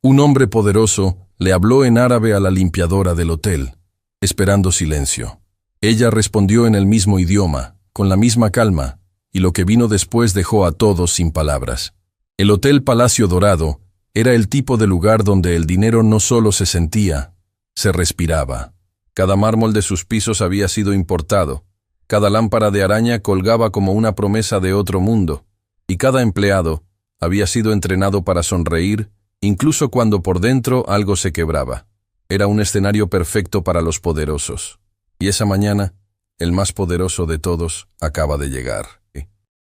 Un hombre poderoso le habló en árabe a la limpiadora del hotel, esperando silencio. Ella respondió en el mismo idioma, con la misma calma, y lo que vino después dejó a todos sin palabras. El Hotel Palacio Dorado era el tipo de lugar donde el dinero no solo se sentía, se respiraba. Cada mármol de sus pisos había sido importado, cada lámpara de araña colgaba como una promesa de otro mundo, y cada empleado había sido entrenado para sonreír, incluso cuando por dentro algo se quebraba. Era un escenario perfecto para los poderosos. Y esa mañana, el más poderoso de todos acaba de llegar.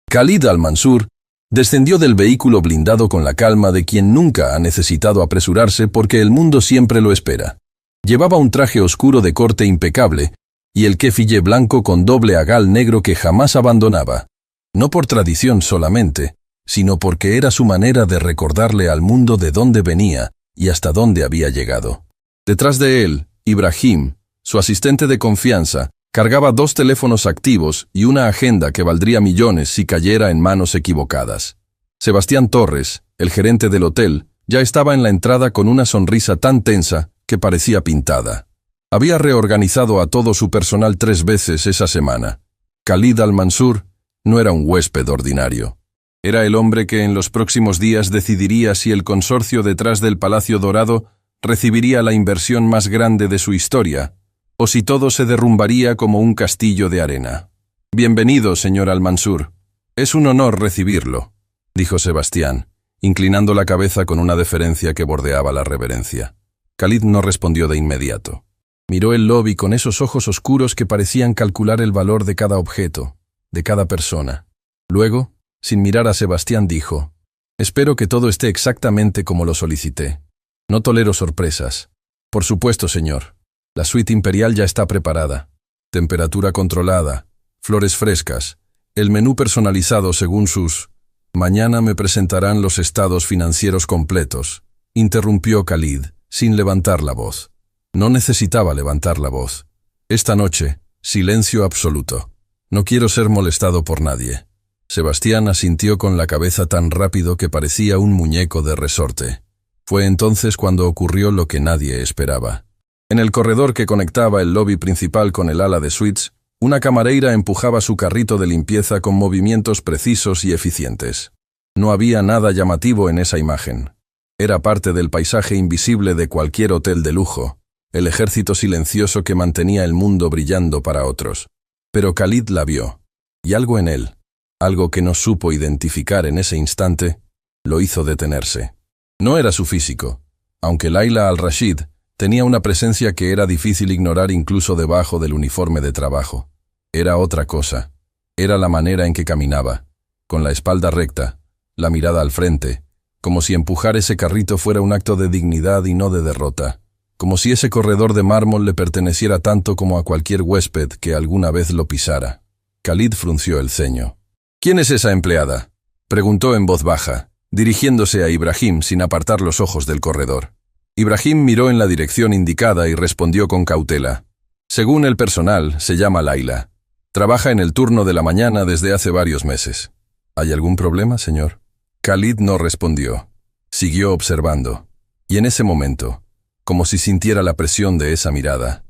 Khalid al-Mansur descendió del vehículo blindado con la calma de quien nunca ha necesitado apresurarse porque el mundo siempre lo espera. Llevaba un traje oscuro de corte impecable y el kefille blanco con doble agal negro que jamás abandonaba. No por tradición solamente, sino porque era su manera de recordarle al mundo de dónde venía y hasta dónde había llegado. Detrás de él, Ibrahim, su asistente de confianza, cargaba 2 teléfonos activos y una agenda que valdría millones si cayera en manos equivocadas. Sebastián Torres, el gerente del hotel, ya estaba en la entrada con una sonrisa tan tensa que parecía pintada. Había reorganizado a todo su personal 3 veces esa semana. Khalid al-Mansur no era un huésped ordinario. Era el hombre que en los próximos días decidiría si el consorcio detrás del Palacio Dorado recibiría la inversión más grande de su historia, o si todo se derrumbaría como un castillo de arena. «Bienvenido, señor al-Mansur. Es un honor recibirlo», dijo Sebastián, inclinando la cabeza con una deferencia que bordeaba la reverencia. Khalid no respondió de inmediato. Miró el lobby con esos ojos oscuros que parecían calcular el valor de cada objeto, de cada persona. Luego, sin mirar a Sebastián, dijo: «Espero que todo esté exactamente como lo solicité. No tolero sorpresas». «Por supuesto, señor. La suite imperial ya está preparada. Temperatura controlada, flores frescas, el menú personalizado según sus... Mañana me presentarán los estados financieros completos», interrumpió Khalid, sin levantar la voz. No necesitaba levantar la voz. Esta noche, silencio absoluto. No quiero ser molestado por nadie. Sebastián asintió con la cabeza tan rápido que parecía un muñeco de resorte. Fue entonces cuando ocurrió lo que nadie esperaba. En el corredor que conectaba el lobby principal con el ala de suites, una camareira empujaba su carrito de limpieza con movimientos precisos y eficientes. No había nada llamativo en esa imagen. Era parte del paisaje invisible de cualquier hotel de lujo, el ejército silencioso que mantenía el mundo brillando para otros. Pero Khalid la vio, y algo en él, algo que no supo identificar en ese instante, lo hizo detenerse. No era su físico, aunque Laila al-Rashid tenía una presencia que era difícil ignorar incluso debajo del uniforme de trabajo. Era otra cosa. Era la manera en que caminaba, con la espalda recta, la mirada al frente, como si empujar ese carrito fuera un acto de dignidad y no de derrota, como si ese corredor de mármol le perteneciera tanto como a cualquier huésped que alguna vez lo pisara. Khalid frunció el ceño. «¿Quién es esa empleada?», preguntó en voz baja, dirigiéndose a Ibrahim sin apartar los ojos del corredor. Ibrahim miró en la dirección indicada y respondió con cautela: «Según el personal, se llama Laila. Trabaja en el turno de la mañana desde hace varios meses». «¿Hay algún problema, señor?». Khalid no respondió. Siguió observando. Y en ese momento, como si sintiera la presión de esa mirada,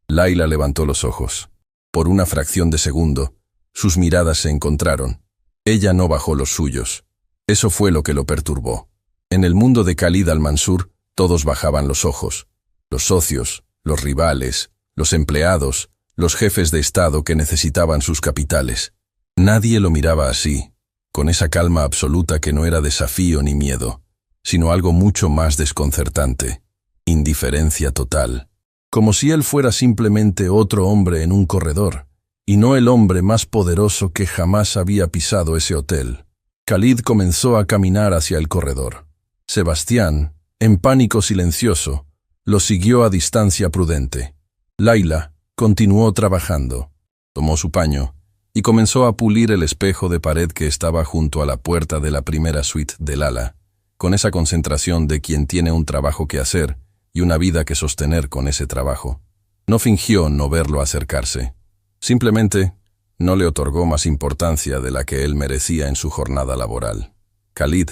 Laila levantó los ojos. Por una fracción de segundo, sus miradas se encontraron. Ella no bajó los suyos. Eso fue lo que lo perturbó. En el mundo de Khalid al-Mansur, todos bajaban los ojos. Los socios, los rivales, los empleados, los jefes de Estado que necesitaban sus capitales. Nadie lo miraba así, con esa calma absoluta que no era desafío ni miedo, sino algo mucho más desconcertante: indiferencia total. Como si él fuera simplemente otro hombre en un corredor, y no el hombre más poderoso que jamás había pisado ese hotel. Khalid comenzó a caminar hacia el corredor. Sebastián, en pánico silencioso, lo siguió a distancia prudente. Laila continuó trabajando. Tomó su paño y comenzó a pulir el espejo de pared que estaba junto a la puerta de la primera suite del ala, con esa concentración de quien tiene un trabajo que hacer y una vida que sostener con ese trabajo. No fingió no verlo acercarse. Simplemente no le otorgó más importancia de la que él merecía en su jornada laboral. Khalid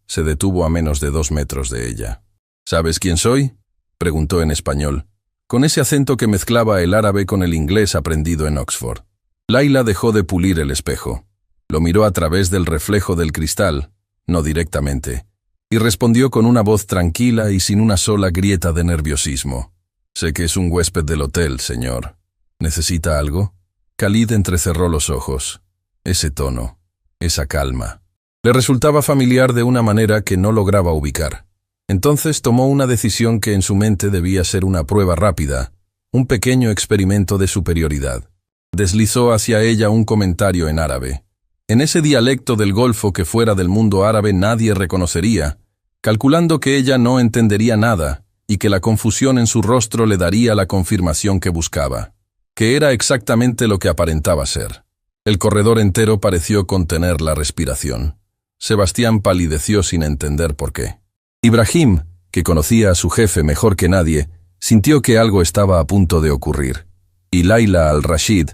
se detuvo a menos de 2 metros de ella. ¿Sabes quién soy?, preguntó en español, con ese acento que mezclaba el árabe con el inglés aprendido en Oxford. Laila dejó de pulir el espejo. Lo miró a través del reflejo del cristal, no directamente, y respondió con una voz tranquila y sin una sola grieta de nerviosismo. «Sé que es un huésped del hotel, señor. ¿Necesita algo?» Khalid entrecerró los ojos. Ese tono, esa calma, le resultaba familiar de una manera que no lograba ubicar. Entonces tomó una decisión que en su mente debía ser una prueba rápida, un pequeño experimento de superioridad. Deslizó hacia ella un comentario en árabe. En ese dialecto del Golfo que fuera del mundo árabe nadie reconocería, calculando que ella no entendería nada y que la confusión en su rostro le daría la confirmación que buscaba, que era exactamente lo que aparentaba ser. El corredor entero pareció contener la respiración. Sebastián palideció sin entender por qué. Ibrahim, que conocía a su jefe mejor que nadie, sintió que algo estaba a punto de ocurrir. Y Laila al-Rashid,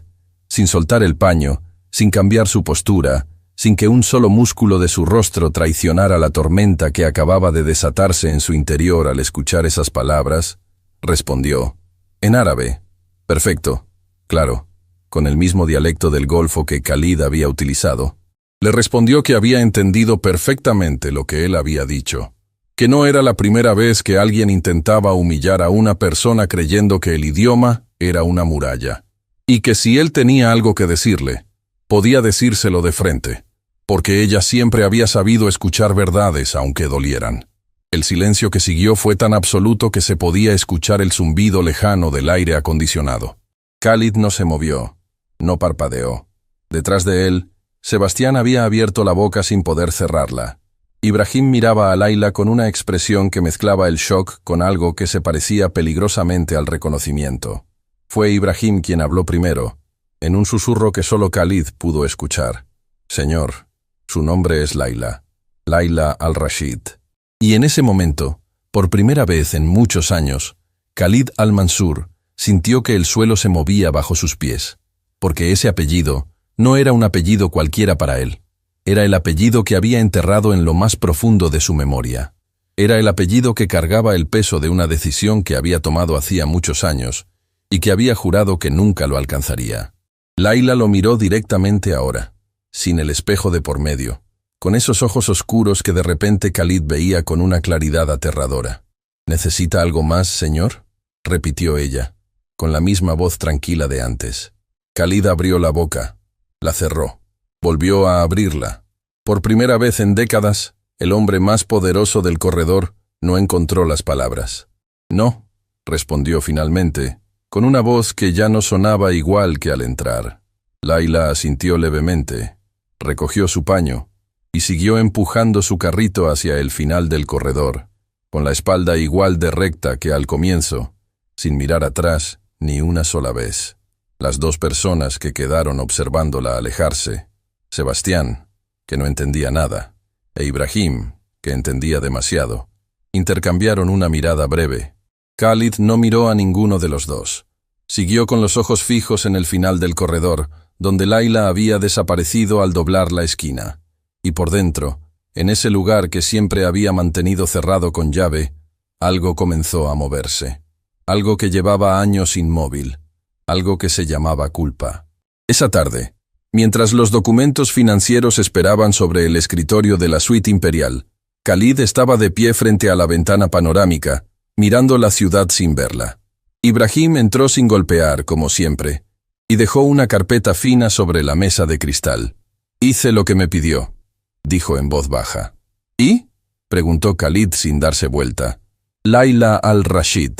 sin soltar el paño, sin cambiar su postura, sin que un solo músculo de su rostro traicionara la tormenta que acababa de desatarse en su interior al escuchar esas palabras, respondió, en árabe. Perfecto, claro, con el mismo dialecto del Golfo que Khalid había utilizado. Le respondió que había entendido perfectamente lo que él había dicho, que no era la primera vez que alguien intentaba humillar a una persona creyendo que el idioma era una muralla, y que si él tenía algo que decirle, podía decírselo de frente, porque ella siempre había sabido escuchar verdades aunque dolieran. El silencio que siguió fue tan absoluto que se podía escuchar el zumbido lejano del aire acondicionado. Khalid no se movió, no parpadeó. Detrás de él, Sebastián había abierto la boca sin poder cerrarla. Ibrahim miraba a Laila con una expresión que mezclaba el shock con algo que se parecía peligrosamente al reconocimiento. Fue Ibrahim quien habló primero, en un susurro que solo Khalid pudo escuchar. Señor, su nombre es Laila. Laila al-Rashid. Y en ese momento, por primera vez en muchos años, Khalid al-Mansur sintió que el suelo se movía bajo sus pies, porque ese apellido no era un apellido cualquiera para él. Era el apellido que había enterrado en lo más profundo de su memoria. Era el apellido que cargaba el peso de una decisión que había tomado hacía muchos años y que había jurado que nunca lo alcanzaría. Laila lo miró directamente ahora, sin el espejo de por medio, con esos ojos oscuros que de repente Khalid veía con una claridad aterradora. «¿Necesita algo más, señor?», repitió ella, con la misma voz tranquila de antes. Khalid abrió la boca, la cerró, volvió a abrirla. Por primera vez en décadas, el hombre más poderoso del corredor no encontró las palabras. «No», respondió finalmente, con una voz que ya no sonaba igual que al entrar. Laila asintió levemente, recogió su paño y siguió empujando su carrito hacia el final del corredor, con la espalda igual de recta que al comienzo, sin mirar atrás ni una sola vez. Las dos personas que quedaron observándola alejarse, Sebastián, que no entendía nada, e Ibrahim, que entendía demasiado, intercambiaron una mirada breve. Khalid no miró a ninguno de los dos. Siguió con los ojos fijos en el final del corredor, donde Laila había desaparecido al doblar la esquina. Y por dentro, en ese lugar que siempre había mantenido cerrado con llave, algo comenzó a moverse. Algo que llevaba años inmóvil. Algo que se llamaba culpa. Esa tarde, mientras los documentos financieros esperaban sobre el escritorio de la suite imperial, Khalid estaba de pie frente a la ventana panorámica, mirando la ciudad sin verla. Ibrahim entró sin golpear, como siempre, y dejó una carpeta fina sobre la mesa de cristal. «Hice lo que me pidió», dijo en voz baja. «¿Y?», preguntó Khalid sin darse vuelta. «Laila al-Rashid.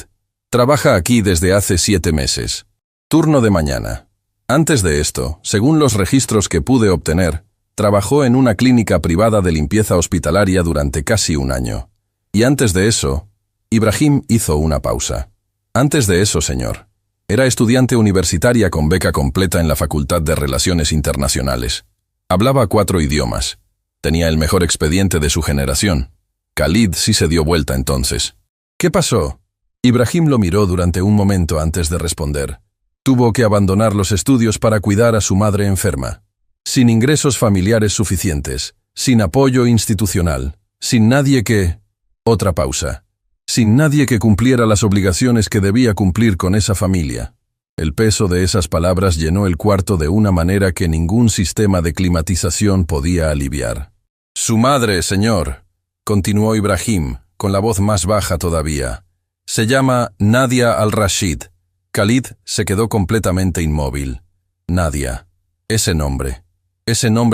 Trabaja aquí desde hace 7 meses. Turno de mañana. Antes de esto, según los registros que pude obtener, trabajó en una clínica privada de limpieza hospitalaria durante casi un año. Y antes de eso...». Ibrahim hizo una pausa. «Antes de eso, señor, era estudiante universitaria con beca completa en la Facultad de Relaciones Internacionales. Hablaba 4 idiomas. Tenía el mejor expediente de su generación». Khalid sí se dio vuelta entonces. «¿Qué pasó?». Ibrahim lo miró durante un momento antes de responder. Tuvo que abandonar los estudios para cuidar a su madre enferma. Sin ingresos familiares suficientes, sin apoyo institucional, sin nadie que... Otra pausa. sin nadie que cumpliera las obligaciones que debía cumplir con esa familia. El peso de esas palabras llenó el cuarto de una manera que ningún sistema de climatización podía aliviar. «Su madre, señor», continuó Ibrahim, con la voz más baja todavía, «se llama Nadia al-Rashid». Khalid se quedó completamente inmóvil. Nadia. Ese nombre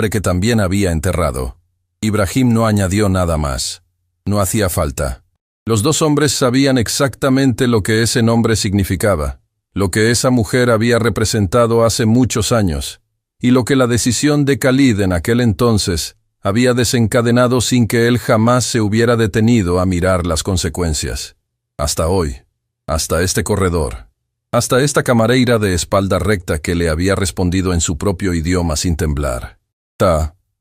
que también había enterrado. Ibrahim no añadió nada más. No hacía falta. Los dos hombres sabían exactamente lo que ese nombre significaba, lo que esa mujer había representado hace muchos años, y lo que la decisión de Khalid en aquel entonces había desencadenado sin que él jamás se hubiera detenido a mirar las consecuencias. Hasta hoy, hasta este corredor, hasta esta camareira de espalda recta que le había respondido en su propio idioma sin temblar.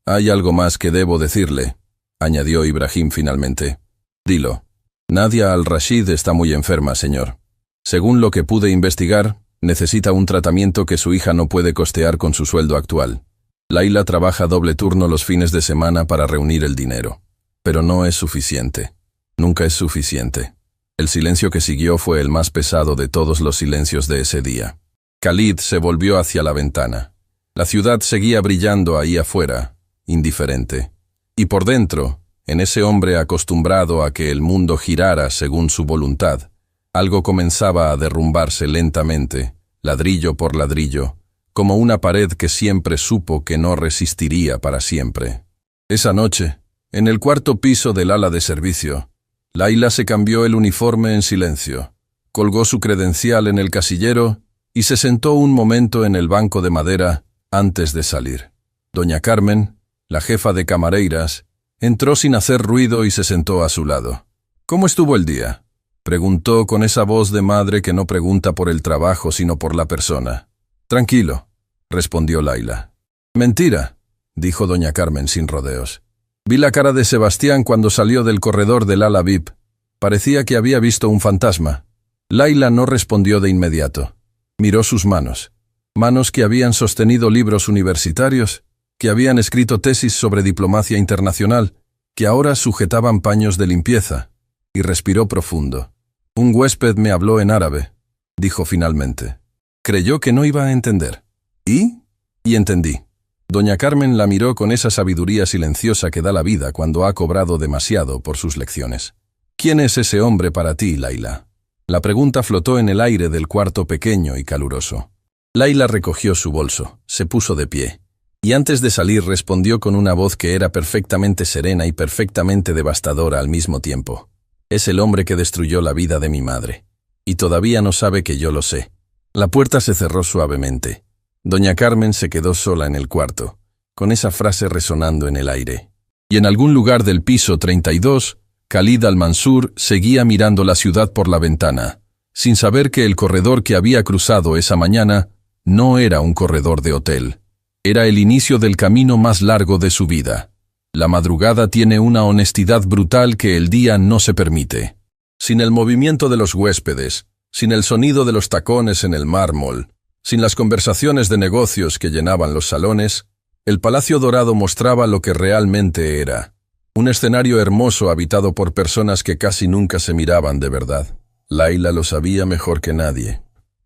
Hay algo más que debo decirle, añadió Ibrahim finalmente. Dilo. Nadia al-Rashid está muy enferma, señor. Según lo que pude investigar, necesita un tratamiento que su hija no puede costear con su sueldo actual. Laila trabaja doble turno los fines de semana para reunir el dinero. Pero no es suficiente. Nunca es suficiente. El silencio que siguió fue el más pesado de todos los silencios de ese día. Khalid se volvió hacia la ventana. La ciudad seguía brillando ahí afuera, indiferente. Y por dentro, en ese hombre acostumbrado a que el mundo girara según su voluntad, algo comenzaba a derrumbarse lentamente, ladrillo por ladrillo, como una pared que siempre supo que no resistiría para siempre. Esa noche, en el cuarto piso del ala de servicio, Laila se cambió el uniforme en silencio, colgó su credencial en el casillero y se sentó un momento en el banco de madera antes de salir. Doña Carmen, la jefa de camareiras, entró sin hacer ruido y se sentó a su lado. «¿Cómo estuvo el día?», preguntó con esa voz de madre que no pregunta por el trabajo sino por la persona. «Tranquilo», respondió Laila. «Mentira», dijo doña Carmen sin rodeos. «Vi la cara de Sebastián cuando salió del corredor del ala VIP. Parecía que había visto un fantasma». Laila no respondió de inmediato. Miró sus manos. Manos que habían sostenido libros universitarios, que habían escrito tesis sobre diplomacia internacional, que ahora sujetaban paños de limpieza, y respiró profundo. «Un huésped me habló en árabe», dijo finalmente. Creyó que no iba a entender. ¿Y? Y entendí. Doña Carmen la miró con esa sabiduría silenciosa que da la vida cuando ha cobrado demasiado por sus lecciones. «¿Quién es ese hombre para ti, Laila?». La pregunta flotó en el aire del cuarto pequeño y caluroso. Laila recogió su bolso, se puso de pie, y antes de salir respondió con una voz que era perfectamente serena y perfectamente devastadora al mismo tiempo. «Es el hombre que destruyó la vida de mi madre. Y todavía no sabe que yo lo sé». La puerta se cerró suavemente. Doña Carmen se quedó sola en el cuarto, con esa frase resonando en el aire. Y en algún lugar del piso 32, Khalid al-Mansur seguía mirando la ciudad por la ventana, sin saber que el corredor que había cruzado esa mañana no era un corredor de hotel. Era el inicio del camino más largo de su vida. La madrugada tiene una honestidad brutal que el día no se permite. Sin el movimiento de los huéspedes, sin el sonido de los tacones en el mármol, sin las conversaciones de negocios que llenaban los salones, el Palacio Dorado mostraba lo que realmente era. Un escenario hermoso habitado por personas que casi nunca se miraban de verdad. Laila lo sabía mejor que nadie.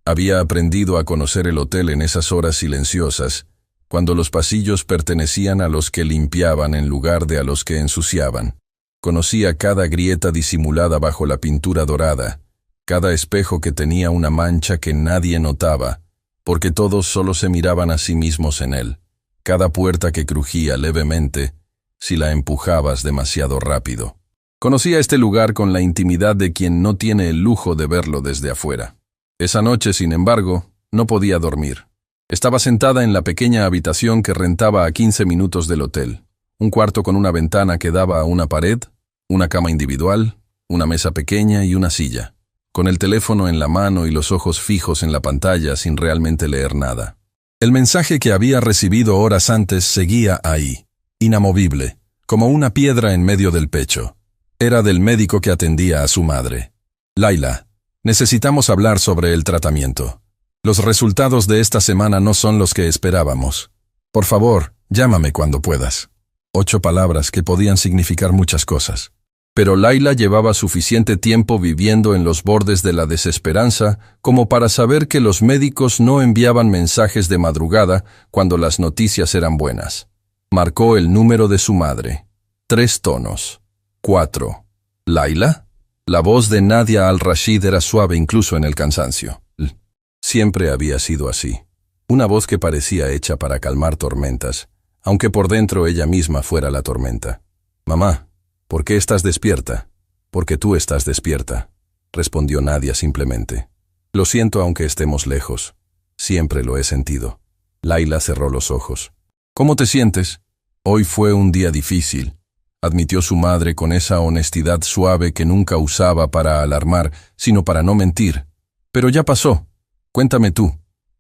Había aprendido a conocer el hotel en esas horas silenciosas, cuando los pasillos pertenecían a los que limpiaban en lugar de a los que ensuciaban. Conocía cada grieta disimulada bajo la pintura dorada, cada espejo que tenía una mancha que nadie notaba, porque todos solo se miraban a sí mismos en él, cada puerta que crujía levemente si la empujabas demasiado rápido. Conocía este lugar con la intimidad de quien no tiene el lujo de verlo desde afuera. Esa noche, sin embargo, no podía dormir. Estaba sentada en la pequeña habitación que rentaba a 15 minutos del hotel, un cuarto con una ventana que daba a una pared, una cama individual, una mesa pequeña y una silla, con el teléfono en la mano y los ojos fijos en la pantalla sin realmente leer nada. El mensaje que había recibido horas antes seguía ahí, inamovible, como una piedra en medio del pecho. Era del médico que atendía a su madre. «Laila, necesitamos hablar sobre el tratamiento. Los resultados de esta semana no son los que esperábamos. Por favor, llámame cuando puedas». 8 palabras que podían significar muchas cosas. Pero Laila llevaba suficiente tiempo viviendo en los bordes de la desesperanza como para saber que los médicos no enviaban mensajes de madrugada cuando las noticias eran buenas. Marcó el número de su madre. 3 tonos. 4. ¿Laila? La voz de Nadia al-Rashid era suave incluso en el cansancio. Siempre había sido así. Una voz que parecía hecha para calmar tormentas, aunque por dentro ella misma fuera la tormenta. «Mamá, ¿por qué estás despierta?» «Porque tú estás despierta», respondió Nadia simplemente. «Lo siento aunque estemos lejos. Siempre lo he sentido». Laila cerró los ojos. «¿Cómo te sientes?» «Hoy fue un día difícil», admitió su madre con esa honestidad suave que nunca usaba para alarmar, sino para no mentir. «Pero ya pasó. Cuéntame tú.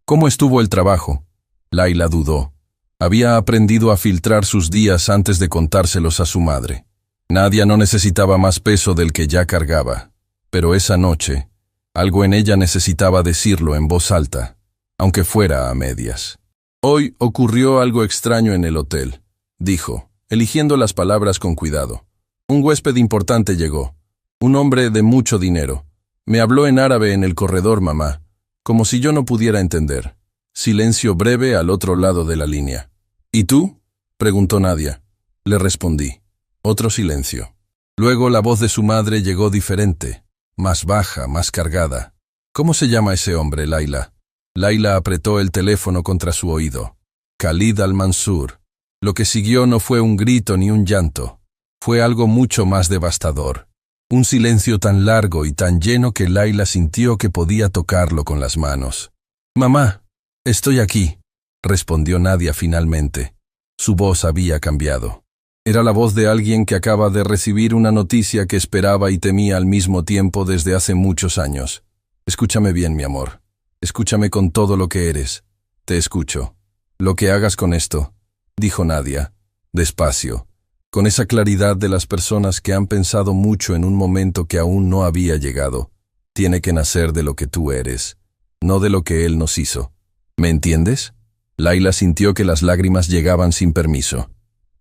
¿Cómo estuvo el trabajo?» Laila dudó. Había aprendido a filtrar sus días antes de contárselos a su madre. Nadia no necesitaba más peso del que ya cargaba. Pero esa noche, algo en ella necesitaba decirlo en voz alta, aunque fuera a medias. «Hoy ocurrió algo extraño en el hotel», dijo, eligiendo las palabras con cuidado. «Un huésped importante llegó. Un hombre de mucho dinero. Me habló en árabe en el corredor, mamá, como si yo no pudiera entender». Silencio breve al otro lado de la línea. «¿Y tú?», preguntó Nadia. Le respondí. Otro silencio. Luego la voz de su madre llegó diferente, más baja, más cargada. «¿Cómo se llama ese hombre, Laila?» Laila apretó el teléfono contra su oído. «Khalid al-Mansur». Lo que siguió no fue un grito ni un llanto. Fue algo mucho más devastador. Un silencio tan largo y tan lleno que Laila sintió que podía tocarlo con las manos. «Mamá, estoy aquí», respondió Nadia finalmente. Su voz había cambiado. Era la voz de alguien que acaba de recibir una noticia que esperaba y temía al mismo tiempo desde hace muchos años. «Escúchame bien, mi amor. Escúchame con todo lo que eres. Te escucho. Lo que hagas con esto», dijo Nadia, despacio, con esa claridad de las personas que han pensado mucho en un momento que aún no había llegado. «Tiene que nacer de lo que tú eres, no de lo que él nos hizo. ¿Me entiendes?» Laila sintió que las lágrimas llegaban sin permiso.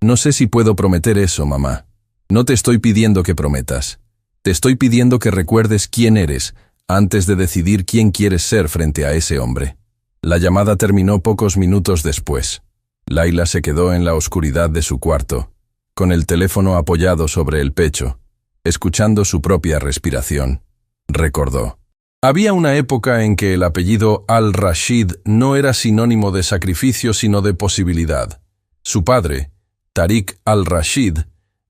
«No sé si puedo prometer eso, mamá. No te estoy pidiendo que prometas. Te estoy pidiendo que recuerdes quién eres antes de decidir quién quieres ser frente a ese hombre». La llamada terminó pocos minutos después. Laila se quedó en la oscuridad de su cuarto, con el teléfono apoyado sobre el pecho, escuchando su propia respiración. Recordó. Había una época en que el apellido al-Rashid no era sinónimo de sacrificio sino de posibilidad. Su padre, Tariq al-Rashid,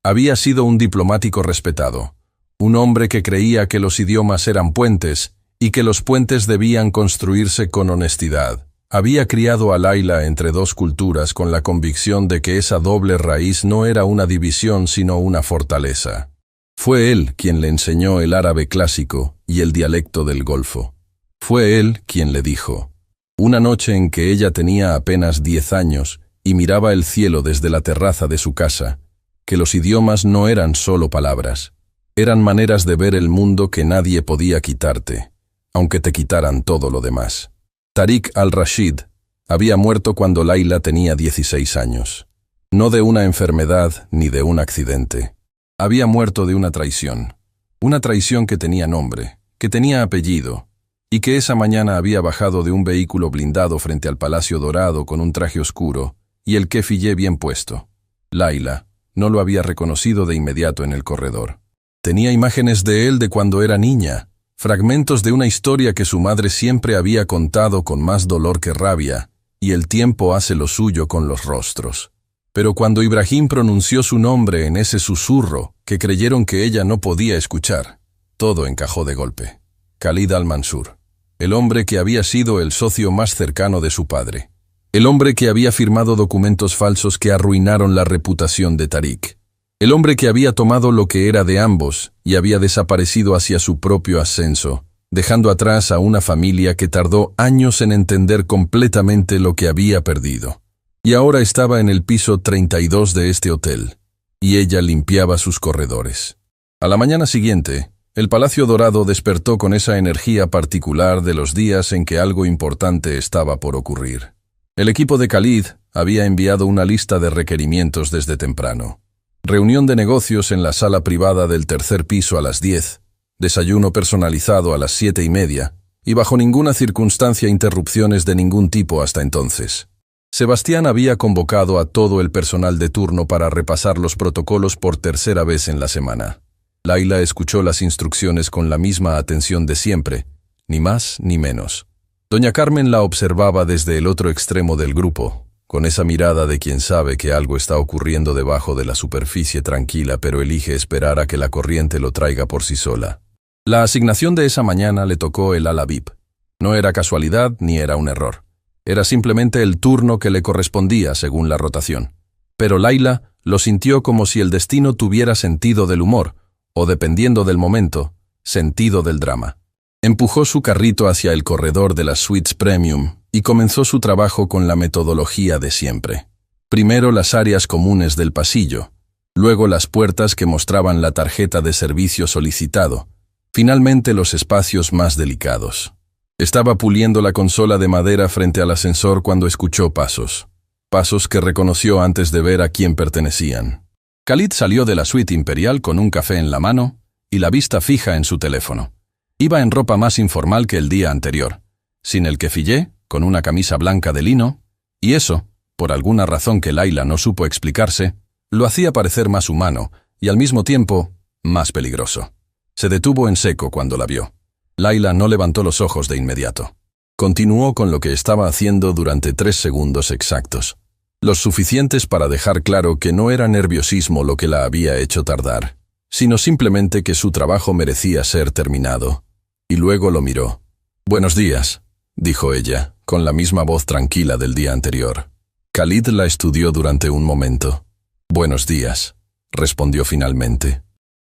había sido un diplomático respetado, un hombre que creía que los idiomas eran puentes y que los puentes debían construirse con honestidad. Había criado a Laila entre dos culturas con la convicción de que esa doble raíz no era una división sino una fortaleza. Fue él quien le enseñó el árabe clásico y el dialecto del Golfo. Fue él quien le dijo, una noche en que ella tenía apenas 10 años y miraba el cielo desde la terraza de su casa, que los idiomas no eran solo palabras, eran maneras de ver el mundo que nadie podía quitarte, aunque te quitaran todo lo demás. Tariq al-Rashid había muerto cuando Laila tenía 16 años. No de una enfermedad ni de un accidente. Había muerto de una traición que tenía nombre, que tenía apellido, y que esa mañana había bajado de un vehículo blindado frente al Palacio Dorado con un traje oscuro y el kefiyé bien puesto. Laila no lo había reconocido de inmediato en el corredor. Tenía imágenes de él de cuando era niña, fragmentos de una historia que su madre siempre había contado con más dolor que rabia, y el tiempo hace lo suyo con los rostros. Pero cuando Ibrahim pronunció su nombre en ese susurro que creyeron que ella no podía escuchar, todo encajó de golpe. Khalid al-Mansur, el hombre que había sido el socio más cercano de su padre. El hombre que había firmado documentos falsos que arruinaron la reputación de Tariq. El hombre que había tomado lo que era de ambos y había desaparecido hacia su propio ascenso, dejando atrás a una familia que tardó años en entender completamente lo que había perdido. Y ahora estaba en el piso 32 de este hotel, y ella limpiaba sus corredores. A la mañana siguiente, el Palacio Dorado despertó con esa energía particular de los días en que algo importante estaba por ocurrir. El equipo de Khalid había enviado una lista de requerimientos desde temprano. Reunión de negocios en la sala privada del tercer piso a las 10, desayuno personalizado a las 7:30, y bajo ninguna circunstancia interrupciones de ningún tipo hasta entonces. Sebastián había convocado a todo el personal de turno para repasar los protocolos por tercera vez en la semana. Laila escuchó las instrucciones con la misma atención de siempre, ni más ni menos. Doña Carmen la observaba desde el otro extremo del grupo, con esa mirada de quien sabe que algo está ocurriendo debajo de la superficie tranquila, pero elige esperar a que la corriente lo traiga por sí sola. La asignación de esa mañana le tocó el ala VIP. No era casualidad ni era un error. Era simplemente el turno que le correspondía según la rotación. Pero Laila lo sintió como si el destino tuviera sentido del humor, o dependiendo del momento, sentido del drama. Empujó su carrito hacia el corredor de las suites premium y comenzó su trabajo con la metodología de siempre. Primero las áreas comunes del pasillo, luego las puertas que mostraban la tarjeta de servicio solicitado, finalmente los espacios más delicados. Estaba puliendo la consola de madera frente al ascensor cuando escuchó pasos. Pasos que reconoció antes de ver a quién pertenecían. Khalid salió de la suite imperial con un café en la mano y la vista fija en su teléfono. Iba en ropa más informal que el día anterior, sin el kefillé, con una camisa blanca de lino, y eso, por alguna razón que Laila no supo explicarse, lo hacía parecer más humano y al mismo tiempo más peligroso. Se detuvo en seco cuando la vio. Laila no levantó los ojos de inmediato. Continuó con lo que estaba haciendo durante 3 segundos exactos, los suficientes para dejar claro que no era nerviosismo lo que la había hecho tardar, sino simplemente que su trabajo merecía ser terminado. Y luego lo miró. «Buenos días», dijo ella, con la misma voz tranquila del día anterior. Khalid la estudió durante un momento. «Buenos días», respondió finalmente.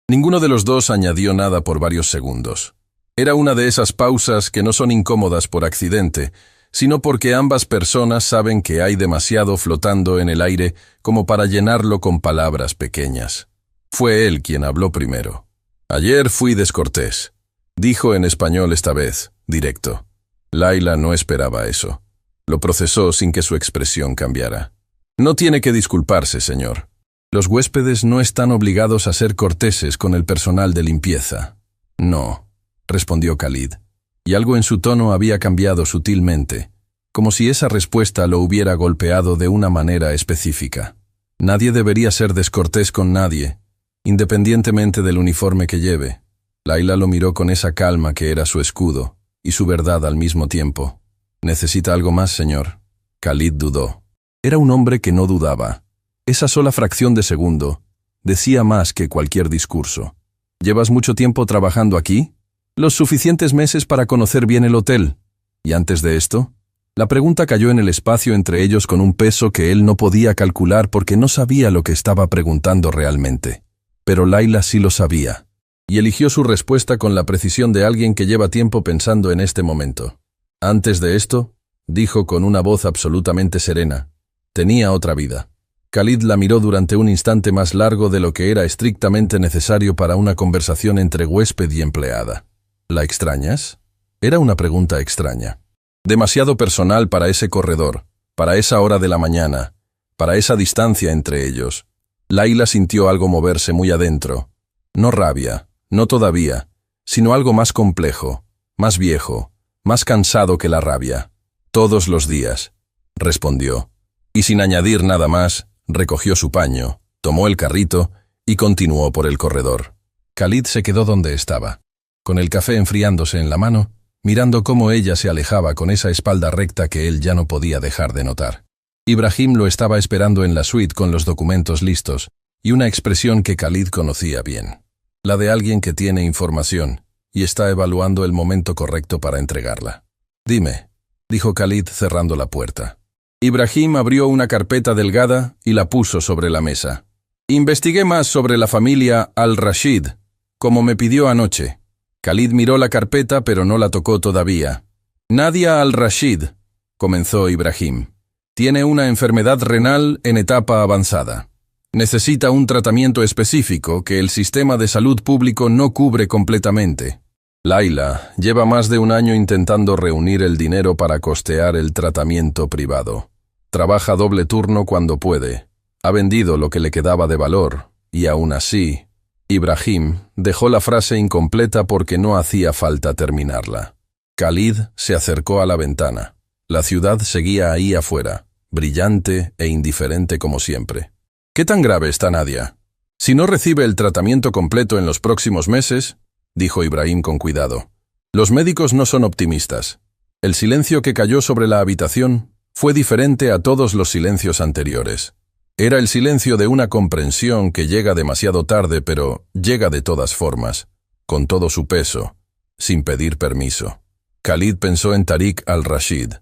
Ninguno de los dos añadió nada por varios segundos. Era una de esas pausas que no son incómodas por accidente, sino porque ambas personas saben que hay demasiado flotando en el aire como para llenarlo con palabras pequeñas. Fue él quien habló primero. «Ayer fui descortés», dijo en español esta vez, directo. Laila no esperaba eso. Lo procesó sin que su expresión cambiara. «No tiene que disculparse, señor. Los huéspedes no están obligados a ser corteses con el personal de limpieza». «No», respondió Khalid, y algo en su tono había cambiado sutilmente, como si esa respuesta lo hubiera golpeado de una manera específica. Nadie debería ser descortés con nadie, independientemente del uniforme que lleve. Laila lo miró con esa calma que era su escudo, y su verdad al mismo tiempo. «¿Necesita algo más, señor?» Khalid dudó. Era un hombre que no dudaba. Esa sola fracción de segundo decía más que cualquier discurso. «¿Llevas mucho tiempo trabajando aquí?» «Los suficientes meses para conocer bien el hotel». ¿Y antes de esto? La pregunta cayó en el espacio entre ellos con un peso que él no podía calcular porque no sabía lo que estaba preguntando realmente. Pero Laila sí lo sabía, y eligió su respuesta con la precisión de alguien que lleva tiempo pensando en este momento. «Antes de esto», dijo con una voz absolutamente serena, «tenía otra vida». Khalid la miró durante un instante más largo de lo que era estrictamente necesario para una conversación entre huésped y empleada. «¿La extrañas?» Era una pregunta extraña. Demasiado personal para ese corredor, para esa hora de la mañana, para esa distancia entre ellos. Laila sintió algo moverse muy adentro. No rabia, no todavía, sino algo más complejo, más viejo, más cansado que la rabia. «Todos los días», respondió, y sin añadir nada más, recogió su paño, tomó el carrito y continuó por el corredor. Khalid se quedó donde estaba, con el café enfriándose en la mano, mirando cómo ella se alejaba con esa espalda recta que él ya no podía dejar de notar. Ibrahim lo estaba esperando en la suite con los documentos listos y una expresión que Khalid conocía bien. La de alguien que tiene información y está evaluando el momento correcto para entregarla. «Dime», dijo Khalid cerrando la puerta. Ibrahim abrió una carpeta delgada y la puso sobre la mesa. «Investigué más sobre la familia Al-Rashid, como me pidió anoche». Khalid miró la carpeta pero no la tocó todavía. «Nadia Al-Rashid», comenzó Ibrahim, «tiene una enfermedad renal en etapa avanzada. Necesita un tratamiento específico que el sistema de salud público no cubre completamente. Laila lleva más de un año intentando reunir el dinero para costear el tratamiento privado. Trabaja doble turno cuando puede. Ha vendido lo que le quedaba de valor Y aún así, Ibrahim dejó la frase incompleta porque no hacía falta terminarla. Khalid se acercó a la ventana. La ciudad seguía ahí afuera, brillante e indiferente como siempre. ¿Qué tan grave está Nadia? Si no recibe el tratamiento completo en los próximos meses, dijo Ibrahim con cuidado. Los médicos no son optimistas. El silencio que cayó sobre la habitación fue diferente a todos los silencios anteriores. Era el silencio de una comprensión que llega demasiado tarde, pero llega de todas formas, con todo su peso, sin pedir permiso. Khalid pensó en Tariq al-Rashid.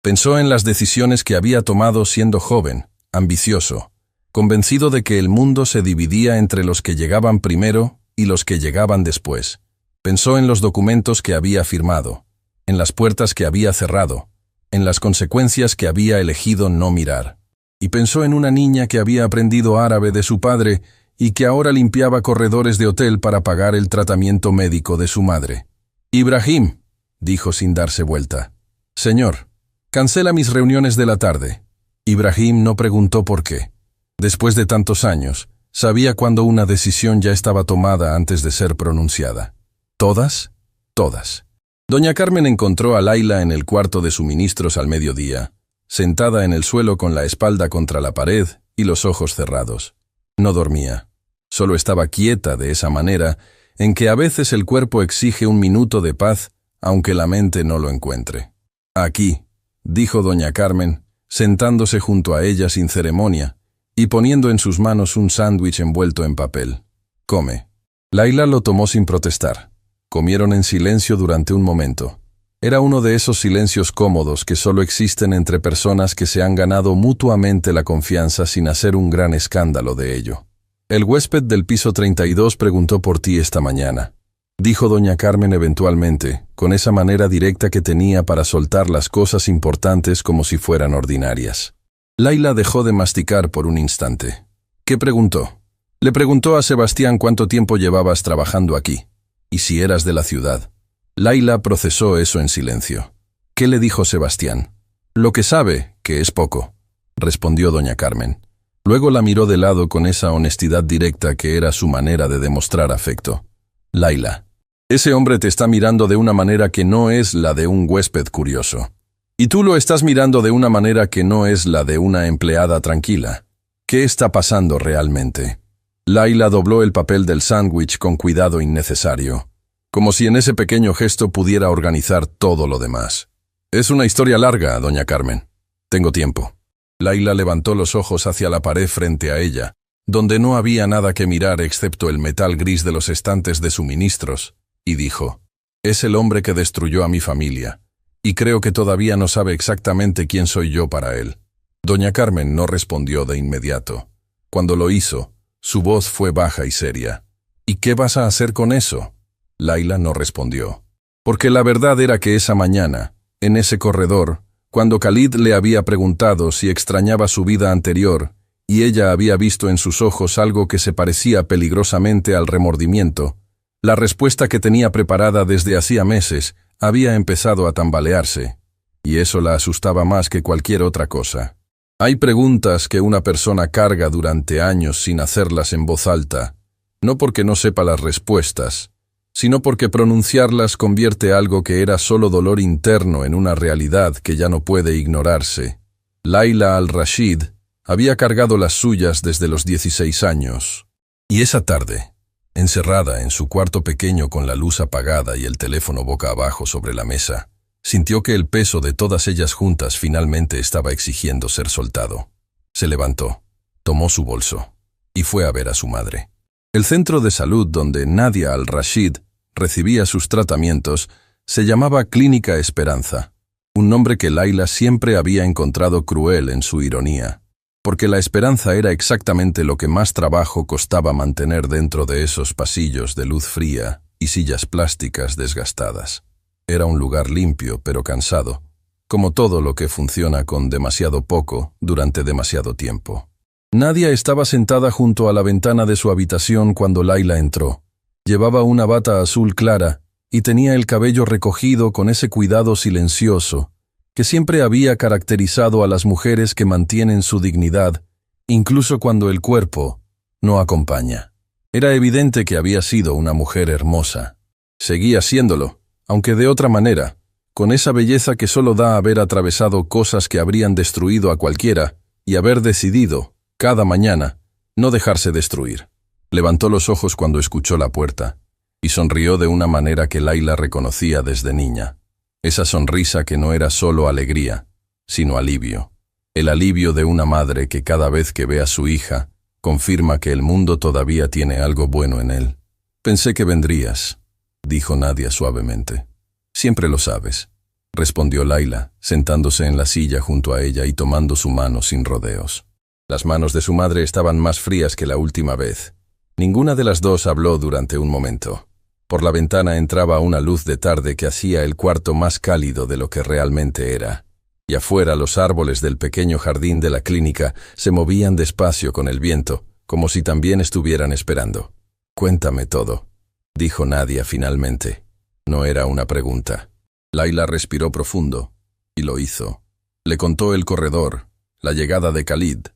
Pensó en las decisiones que había tomado siendo joven, ambicioso, convencido de que el mundo se dividía entre los que llegaban primero y los que llegaban después. Pensó en los documentos que había firmado, en las puertas que había cerrado, en las consecuencias que había elegido no mirar. Y pensó en una niña que había aprendido árabe de su padre y que ahora limpiaba corredores de hotel para pagar el tratamiento médico de su madre. «Ibrahim», dijo sin darse vuelta. «Señor, cancela mis reuniones de la tarde». Ibrahim no preguntó por qué. Después de tantos años, sabía cuando una decisión ya estaba tomada antes de ser pronunciada. ¿Todas? Todas. Doña Carmen encontró a Laila en el cuarto de suministros al mediodía, sentada en el suelo con la espalda contra la pared y los ojos cerrados. No dormía. Solo estaba quieta de esa manera en que a veces el cuerpo exige un minuto de paz, aunque la mente no lo encuentre. «Aquí», dijo doña Carmen, sentándose junto a ella sin ceremonia y poniendo en sus manos un sándwich envuelto en papel. «Come». Laila lo tomó sin protestar. Comieron en silencio durante un momento. Era uno de esos silencios cómodos que solo existen entre personas que se han ganado mutuamente la confianza sin hacer un gran escándalo de ello. «El huésped del piso 32 preguntó por ti esta mañana», dijo doña Carmen eventualmente, con esa manera directa que tenía para soltar las cosas importantes como si fueran ordinarias. Laila dejó de masticar por un instante. «¿Qué preguntó?» Le preguntó a Sebastián cuánto tiempo llevabas trabajando aquí, y si eras de la ciudad. Laila procesó eso en silencio. «¿Qué le dijo Sebastián?» «Lo que sabe, que es poco», respondió doña Carmen. Luego la miró de lado con esa honestidad directa que era su manera de demostrar afecto. «Laila, ese hombre te está mirando de una manera que no es la de un huésped curioso. Y tú lo estás mirando de una manera que no es la de una empleada tranquila. ¿Qué está pasando realmente?» Laila dobló el papel del sándwich con cuidado innecesario, como si en ese pequeño gesto pudiera organizar todo lo demás. «Es una historia larga, doña Carmen. Tengo tiempo». Laila levantó los ojos hacia la pared frente a ella, donde no había nada que mirar excepto el metal gris de los estantes de suministros, y dijo: «Es el hombre que destruyó a mi familia, y creo que todavía no sabe exactamente quién soy yo para él». Doña Carmen no respondió de inmediato. Cuando lo hizo, su voz fue baja y seria. «¿Y qué vas a hacer con eso?» Laila no respondió. Porque la verdad era que esa mañana, en ese corredor, cuando Khalid le había preguntado si extrañaba su vida anterior, y ella había visto en sus ojos algo que se parecía peligrosamente al remordimiento, la respuesta que tenía preparada desde hacía meses había empezado a tambalearse, y eso la asustaba más que cualquier otra cosa. Hay preguntas que una persona carga durante años sin hacerlas en voz alta, no porque no sepa las respuestas, sino porque pronunciarlas convierte algo que era solo dolor interno en una realidad que ya no puede ignorarse. Laila al-Rashid había cargado las suyas desde los 16 años. Y esa tarde, encerrada en su cuarto pequeño con la luz apagada y el teléfono boca abajo sobre la mesa, sintió que el peso de todas ellas juntas finalmente estaba exigiendo ser soltado. Se levantó, tomó su bolso y fue a ver a su madre. El centro de salud donde Nadia al-Rashid recibía sus tratamientos se llamaba Clínica Esperanza, un nombre que Laila siempre había encontrado cruel en su ironía, porque la esperanza era exactamente lo que más trabajo costaba mantener dentro de esos pasillos de luz fría y sillas plásticas desgastadas. Era un lugar limpio pero cansado, como todo lo que funciona con demasiado poco durante demasiado tiempo. Nadia estaba sentada junto a la ventana de su habitación cuando Laila entró. Llevaba una bata azul clara y tenía el cabello recogido con ese cuidado silencioso que siempre había caracterizado a las mujeres que mantienen su dignidad, incluso cuando el cuerpo no acompaña. Era evidente que había sido una mujer hermosa. Seguía siéndolo, aunque de otra manera, con esa belleza que solo da haber atravesado cosas que habrían destruido a cualquiera y haber decidido, cada mañana, no dejarse destruir. Levantó los ojos cuando escuchó la puerta y sonrió de una manera que Laila reconocía desde niña. Esa sonrisa que no era solo alegría, sino alivio. El alivio de una madre que cada vez que ve a su hija, confirma que el mundo todavía tiene algo bueno en él. «Pensé que vendrías», dijo Nadia suavemente. «Siempre lo sabes», respondió Laila, sentándose en la silla junto a ella y tomando su mano sin rodeos. Las manos de su madre estaban más frías que la última vez. Ninguna de las dos habló durante un momento. Por la ventana entraba una luz de tarde que hacía el cuarto más cálido de lo que realmente era. Y afuera los árboles del pequeño jardín de la clínica se movían despacio con el viento, como si también estuvieran esperando. «Cuéntame todo», dijo Nadia finalmente. No era una pregunta. Laila respiró profundo, y lo hizo. Le contó el corredor, la llegada de Khalid,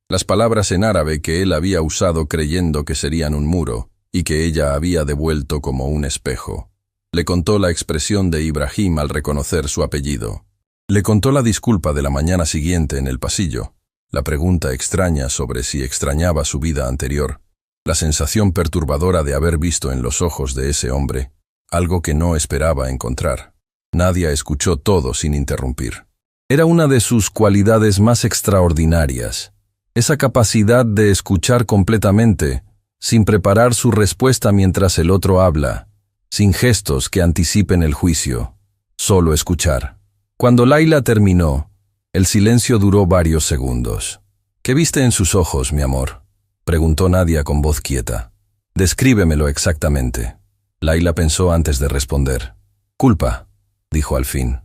las palabras en árabe que él había usado creyendo que serían un muro, y que ella había devuelto como un espejo. Le contó la expresión de Ibrahim al reconocer su apellido. Le contó la disculpa de la mañana siguiente en el pasillo, la pregunta extraña sobre si extrañaba su vida anterior, la sensación perturbadora de haber visto en los ojos de ese hombre algo que no esperaba encontrar. Nadia escuchó todo sin interrumpir. Era una de sus cualidades más extraordinarias, esa capacidad de escuchar completamente, sin preparar su respuesta mientras el otro habla, sin gestos que anticipen el juicio, solo escuchar. Cuando Laila terminó, el silencio duró varios segundos. «¿Qué viste en sus ojos, mi amor?», preguntó Nadia con voz quieta. «Descríbemelo exactamente». Laila pensó antes de responder. «Culpa», dijo al fin.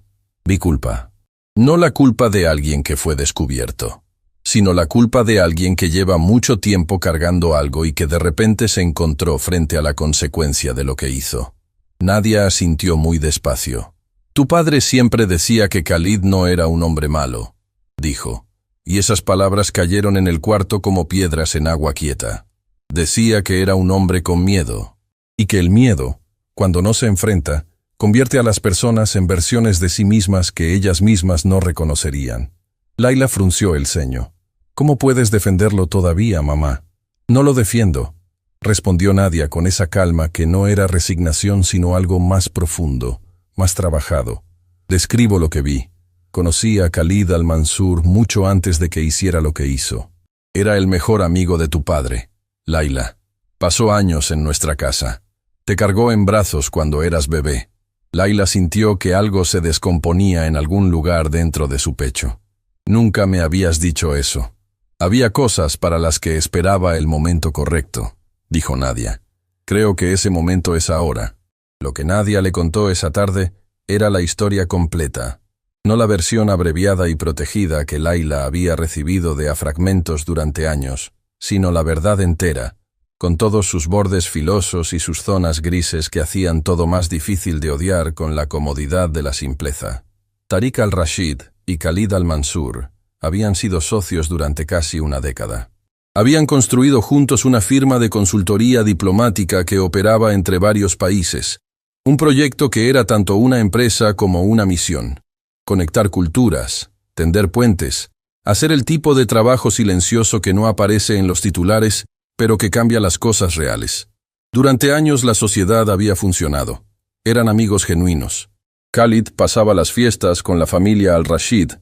«Vi culpa. No la culpa de alguien que fue descubierto, sino la culpa de alguien que lleva mucho tiempo cargando algo y que de repente se encontró frente a la consecuencia de lo que hizo». Nadia asintió muy despacio. «Tu padre siempre decía que Khalid no era un hombre malo», dijo, y esas palabras cayeron en el cuarto como piedras en agua quieta. Decía que era un hombre con miedo, y que el miedo, cuando no se enfrenta, convierte a las personas en versiones de sí mismas que ellas mismas no reconocerían. Laila frunció el ceño. «¿Cómo puedes defenderlo todavía, mamá?» «No lo defiendo», respondió Nadia con esa calma que no era resignación sino algo más profundo, más trabajado. «Describo lo que vi. Conocí a Khalid al-Mansur mucho antes de que hiciera lo que hizo. Era el mejor amigo de tu padre, Laila. Pasó años en nuestra casa. Te cargó en brazos cuando eras bebé». Laila sintió que algo se descomponía en algún lugar dentro de su pecho. «Nunca me habías dicho eso. Había cosas para las que esperaba el momento correcto», dijo Nadia. «Creo que ese momento es ahora». Lo que Nadia le contó esa tarde era la historia completa, no la versión abreviada y protegida que Laila había recibido de a fragmentos durante años, sino la verdad entera, con todos sus bordes filosos y sus zonas grises que hacían todo más difícil de odiar con la comodidad de la simpleza. Tariq al-Rashid y Khalid al-Mansur habían sido socios durante casi una década. Habían construido juntos una firma de consultoría diplomática que operaba entre varios países, un proyecto que era tanto una empresa como una misión. Conectar culturas, tender puentes, hacer el tipo de trabajo silencioso que no aparece en los titulares, pero que cambia las cosas reales. Durante años la sociedad había funcionado. Eran amigos genuinos. Khalid pasaba las fiestas con la familia al-Rashid,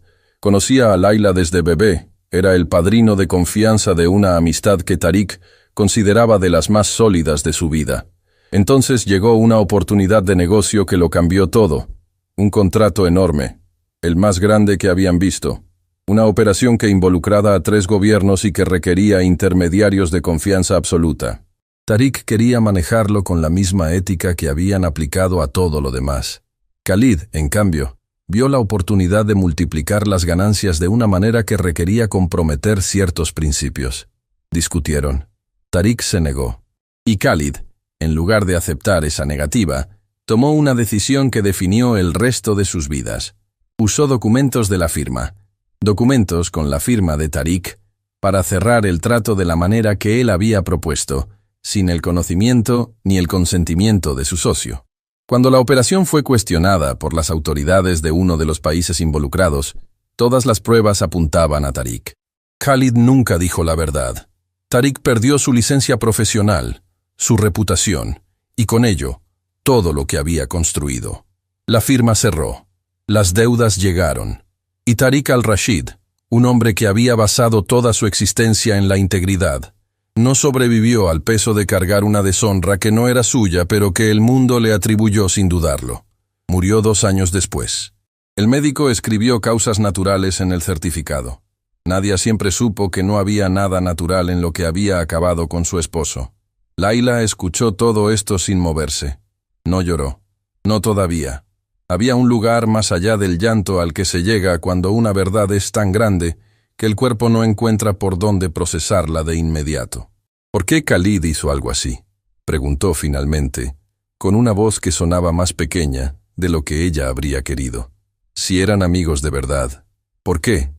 conocía a Laila desde bebé, era el padrino de confianza de una amistad que Tariq consideraba de las más sólidas de su vida. Entonces llegó una oportunidad de negocio que lo cambió todo. Un contrato enorme, el más grande que habían visto. Una operación que involucraba a 3 gobiernos y que requería intermediarios de confianza absoluta. Tariq quería manejarlo con la misma ética que habían aplicado a todo lo demás. Khalid, en cambio, vio la oportunidad de multiplicar las ganancias de una manera que requería comprometer ciertos principios. Discutieron. Tariq se negó. Y Khalid, en lugar de aceptar esa negativa, tomó una decisión que definió el resto de sus vidas. Usó documentos de la firma. Documentos con la firma de Tariq, para cerrar el trato de la manera que él había propuesto, sin el conocimiento ni el consentimiento de su socio. Cuando la operación fue cuestionada por las autoridades de uno de los países involucrados, todas las pruebas apuntaban a Tariq. Khalid nunca dijo la verdad. Tariq perdió su licencia profesional, su reputación, y con ello, todo lo que había construido. La firma cerró, las deudas llegaron, y Tariq al-Rashid, un hombre que había basado toda su existencia en la integridad, no sobrevivió al peso de cargar una deshonra que no era suya, pero que el mundo le atribuyó sin dudarlo. Murió 2 años después. El médico escribió causas naturales en el certificado. Nadia siempre supo que no había nada natural en lo que había acabado con su esposo. Laila escuchó todo esto sin moverse. No lloró. No todavía. Había un lugar más allá del llanto al que se llega cuando una verdad es tan grande que el cuerpo no encuentra por dónde procesarla de inmediato. ¿Por qué Khalid hizo algo así?, preguntó finalmente, con una voz que sonaba más pequeña de lo que ella habría querido. Si eran amigos de verdad, ¿por qué?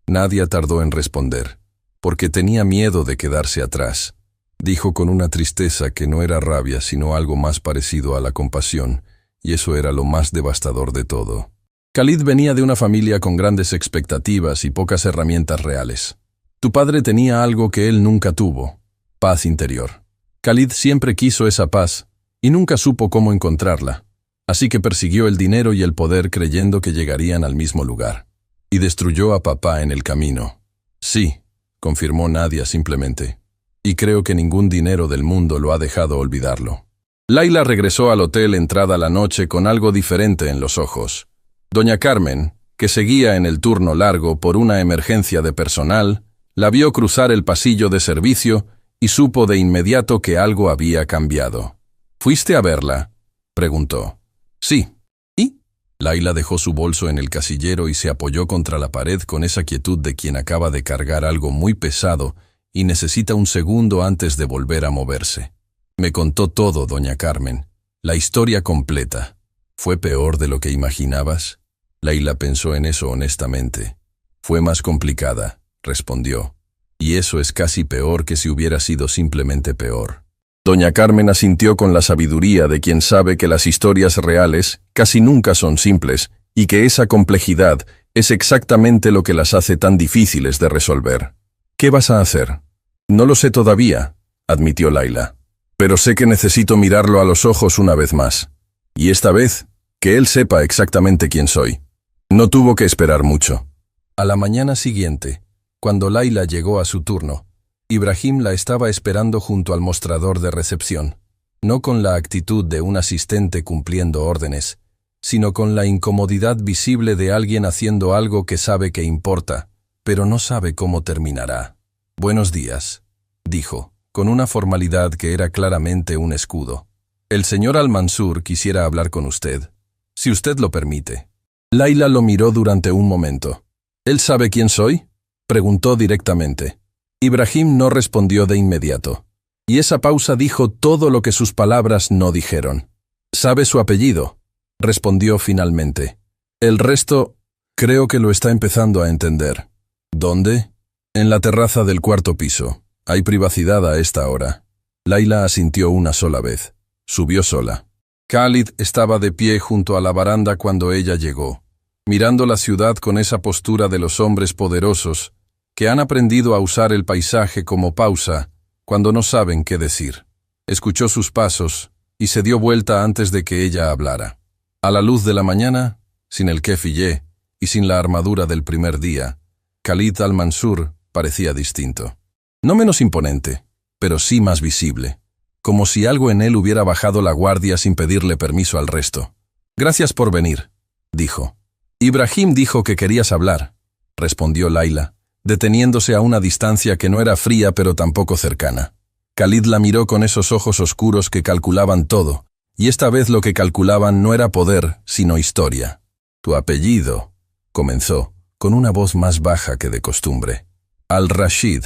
Nadia tardó en responder. Porque tenía miedo de quedarse atrás, dijo con una tristeza que no era rabia sino algo más parecido a la compasión, y eso era lo más devastador de todo. Khalid venía de una familia con grandes expectativas y pocas herramientas reales. Tu padre tenía algo que él nunca tuvo: paz interior. Khalid siempre quiso esa paz y nunca supo cómo encontrarla, así que persiguió el dinero y el poder creyendo que llegarían al mismo lugar. Y destruyó a papá en el camino. Sí, confirmó Nadia simplemente. Y creo que ningún dinero del mundo lo ha dejado olvidarlo. Laila regresó al hotel entrada la noche con algo diferente en los ojos. Doña Carmen, que seguía en el turno largo por una emergencia de personal, la vio cruzar el pasillo de servicio y supo de inmediato que algo había cambiado. ¿Fuiste a verla?, preguntó. Sí. ¿Y? Laila dejó su bolso en el casillero y se apoyó contra la pared con esa quietud de quien acaba de cargar algo muy pesado y necesita un segundo antes de volver a moverse. Me contó todo, doña Carmen, la historia completa. ¿Fue peor de lo que imaginabas? Laila pensó en eso honestamente. Fue más complicada, respondió. Y eso es casi peor que si hubiera sido simplemente peor. Doña Carmen asintió con la sabiduría de quien sabe que las historias reales casi nunca son simples y que esa complejidad es exactamente lo que las hace tan difíciles de resolver. ¿Qué vas a hacer? No lo sé todavía, admitió Laila. Pero sé que necesito mirarlo a los ojos una vez más. Y esta vez, que él sepa exactamente quién soy. No tuvo que esperar mucho. A la mañana siguiente, cuando Laila llegó a su turno, Ibrahim la estaba esperando junto al mostrador de recepción, no con la actitud de un asistente cumpliendo órdenes, sino con la incomodidad visible de alguien haciendo algo que sabe que importa, pero no sabe cómo terminará. «Buenos días», dijo, con una formalidad que era claramente un escudo. «El señor Al-Mansur quisiera hablar con usted, si usted lo permite». Laila lo miró durante un momento. «¿Él sabe quién soy?», preguntó directamente. Ibrahim no respondió de inmediato. Y esa pausa dijo todo lo que sus palabras no dijeron. «¿Sabe su apellido?», respondió finalmente. «El resto, creo que lo está empezando a entender». «¿Dónde?». «En la terraza del 4º piso. Hay privacidad a esta hora». Laila asintió una sola vez. Subió sola. Khalid estaba de pie junto a la baranda cuando ella llegó, mirando la ciudad con esa postura de los hombres poderosos que han aprendido a usar el paisaje como pausa cuando no saben qué decir. Escuchó sus pasos y se dio vuelta antes de que ella hablara. A la luz de la mañana, sin el kefiyeh y sin la armadura del primer día, Khalid al-Mansur parecía distinto. No menos imponente, pero sí más visible, como si algo en él hubiera bajado la guardia sin pedirle permiso al resto. «Gracias por venir», dijo. «Ibrahim dijo que querías hablar», respondió Laila, deteniéndose a una distancia que no era fría pero tampoco cercana. Khalid la miró con esos ojos oscuros que calculaban todo, y esta vez lo que calculaban no era poder, sino historia. «Tu apellido», comenzó, con una voz más baja que de costumbre. «Al-Rashid.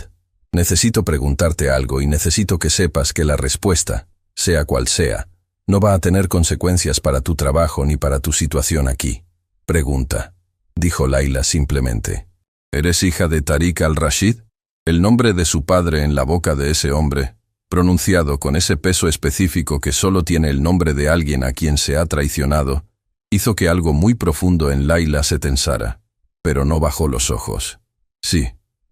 Necesito preguntarte algo y necesito que sepas que la respuesta, sea cual sea, no va a tener consecuencias para tu trabajo ni para tu situación aquí». «Pregunta», dijo Laila simplemente. «¿Eres hija de Tariq al-Rashid?». El nombre de su padre en la boca de ese hombre, pronunciado con ese peso específico que solo tiene el nombre de alguien a quien se ha traicionado, hizo que algo muy profundo en Layla se tensara, pero no bajó los ojos. Sí,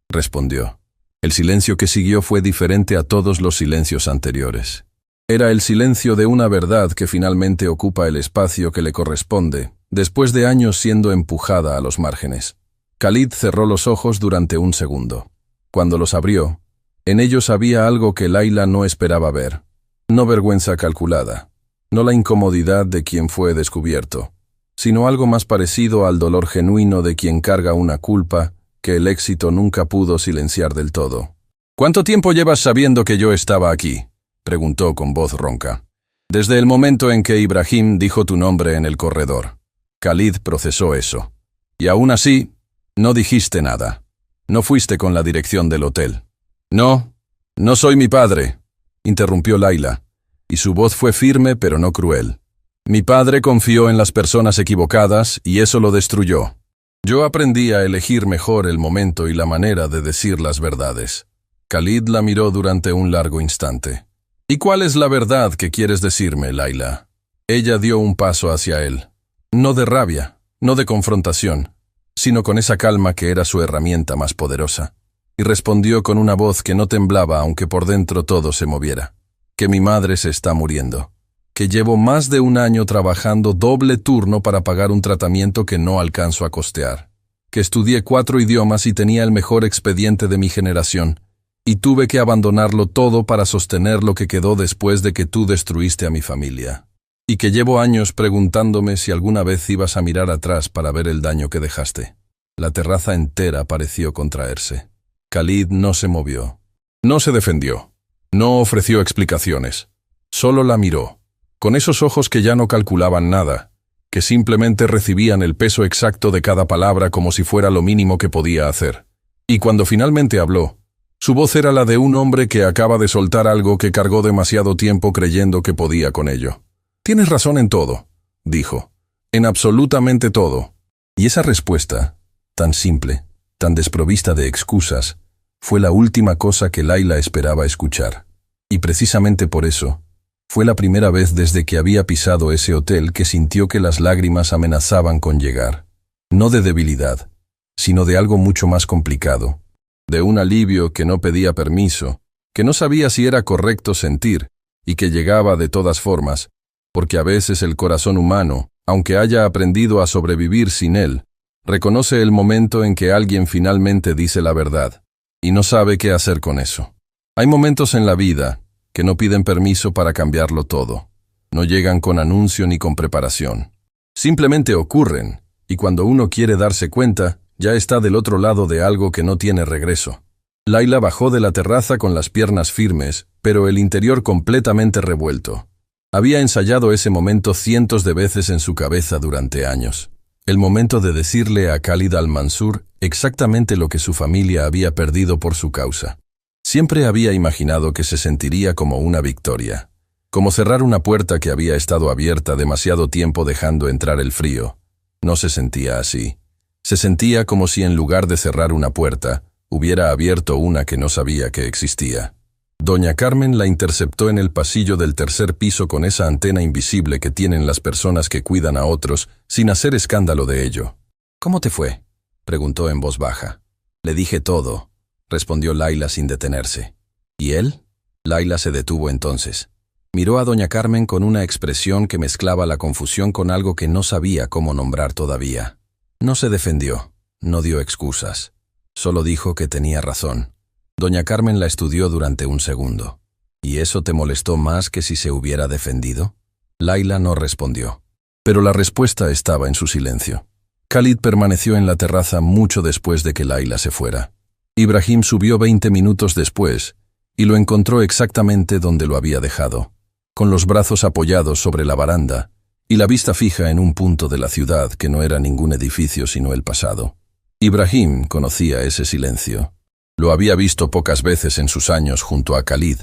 respondió. El silencio que siguió fue diferente a todos los silencios anteriores. Era el silencio de una verdad que finalmente ocupa el espacio que le corresponde, después de años siendo empujada a los márgenes. Khalid cerró los ojos durante un segundo. Cuando los abrió, en ellos había algo que Layla no esperaba ver. No vergüenza calculada, no la incomodidad de quien fue descubierto, sino algo más parecido al dolor genuino de quien carga una culpa que el éxito nunca pudo silenciar del todo. «¿Cuánto tiempo llevas sabiendo que yo estaba aquí?», preguntó con voz ronca. «Desde el momento en que Ibrahim dijo tu nombre en el corredor». Khalid procesó eso. «Y aún así, no dijiste nada. No fuiste con la dirección del hotel». «No, no soy mi padre», interrumpió Layla, y su voz fue firme pero no cruel. «Mi padre confió en las personas equivocadas y eso lo destruyó. Yo aprendí a elegir mejor el momento y la manera de decir las verdades». Khalid la miró durante un largo instante. «¿Y cuál es la verdad que quieres decirme, Layla?» Ella dio un paso hacia él. No de rabia, no de confrontación, sino con esa calma que era su herramienta más poderosa. Y respondió con una voz que no temblaba aunque por dentro todo se moviera. «Que mi madre se está muriendo. Que llevo más de un año trabajando doble turno para pagar un tratamiento que no alcanzo a costear. Que estudié 4 idiomas y tenía el mejor expediente de mi generación, y tuve que abandonarlo todo para sostener lo que quedó después de que tú destruiste a mi familia. Y que llevo años preguntándome si alguna vez ibas a mirar atrás para ver el daño que dejaste». La terraza entera pareció contraerse. Khalid no se movió. No se defendió. No ofreció explicaciones. Solo la miró, con esos ojos que ya no calculaban nada, que simplemente recibían el peso exacto de cada palabra como si fuera lo mínimo que podía hacer. Y cuando finalmente habló, su voz era la de un hombre que acaba de soltar algo que cargó demasiado tiempo creyendo que podía con ello. «Tienes razón en todo», dijo. «En absolutamente todo». Y esa respuesta, tan simple, tan desprovista de excusas, fue la última cosa que Layla esperaba escuchar. Y precisamente por eso, fue la primera vez desde que había pisado ese hotel que sintió que las lágrimas amenazaban con llegar. No de debilidad, sino de algo mucho más complicado. De un alivio que no pedía permiso, que no sabía si era correcto sentir, y que llegaba de todas formas, porque a veces el corazón humano, aunque haya aprendido a sobrevivir sin él, reconoce el momento en que alguien finalmente dice la verdad, y no sabe qué hacer con eso. Hay momentos en la vida que no piden permiso para cambiarlo todo. No llegan con anuncio ni con preparación. Simplemente ocurren, y cuando uno quiere darse cuenta, ya está del otro lado de algo que no tiene regreso. Layla bajó de la terraza con las piernas firmes, pero el interior completamente revuelto. Había ensayado ese momento cientos de veces en su cabeza durante años. El momento de decirle a Khalid al-Mansur exactamente lo que su familia había perdido por su causa. Siempre había imaginado que se sentiría como una victoria, como cerrar una puerta que había estado abierta demasiado tiempo dejando entrar el frío. No se sentía así. Se sentía como si en lugar de cerrar una puerta, hubiera abierto una que no sabía que existía. Doña Carmen la interceptó en el pasillo del 3er piso con esa antena invisible que tienen las personas que cuidan a otros sin hacer escándalo de ello. «¿Cómo te fue?», preguntó en voz baja. «Le dije todo», respondió Layla sin detenerse. «¿Y él?». Layla se detuvo entonces. Miró a doña Carmen con una expresión que mezclaba la confusión con algo que no sabía cómo nombrar todavía. No se defendió, no dio excusas. Solo dijo que tenía razón. Doña Carmen la estudió durante un segundo. «¿Y eso te molestó más que si se hubiera defendido?». Layla no respondió. Pero la respuesta estaba en su silencio. Khalid permaneció en la terraza mucho después de que Layla se fuera. Ibrahim subió 20 minutos después y lo encontró exactamente donde lo había dejado, con los brazos apoyados sobre la baranda y la vista fija en un punto de la ciudad que no era ningún edificio sino el pasado. Ibrahim conocía ese silencio. Lo había visto pocas veces en sus años junto a Khalid,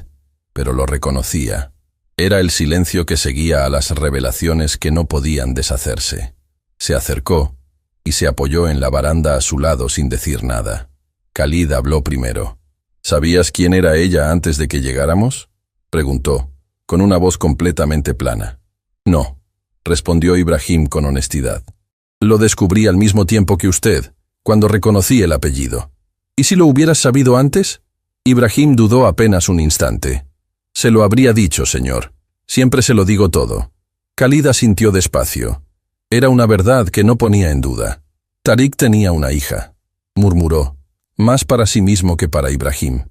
pero lo reconocía. Era el silencio que seguía a las revelaciones que no podían deshacerse. Se acercó y se apoyó en la baranda a su lado sin decir nada. Khalid habló primero. ¿Sabías quién era ella antes de que llegáramos? Preguntó, con una voz completamente plana. No, respondió Ibrahim con honestidad. Lo descubrí al mismo tiempo que usted, cuando reconocí el apellido. ¿Y si lo hubieras sabido antes? Ibrahim dudó apenas un instante. Se lo habría dicho, señor. Siempre se lo digo todo. Khalid asintió despacio. Era una verdad que no ponía en duda. Tariq tenía una hija, murmuró, más para sí mismo que para Ibrahim.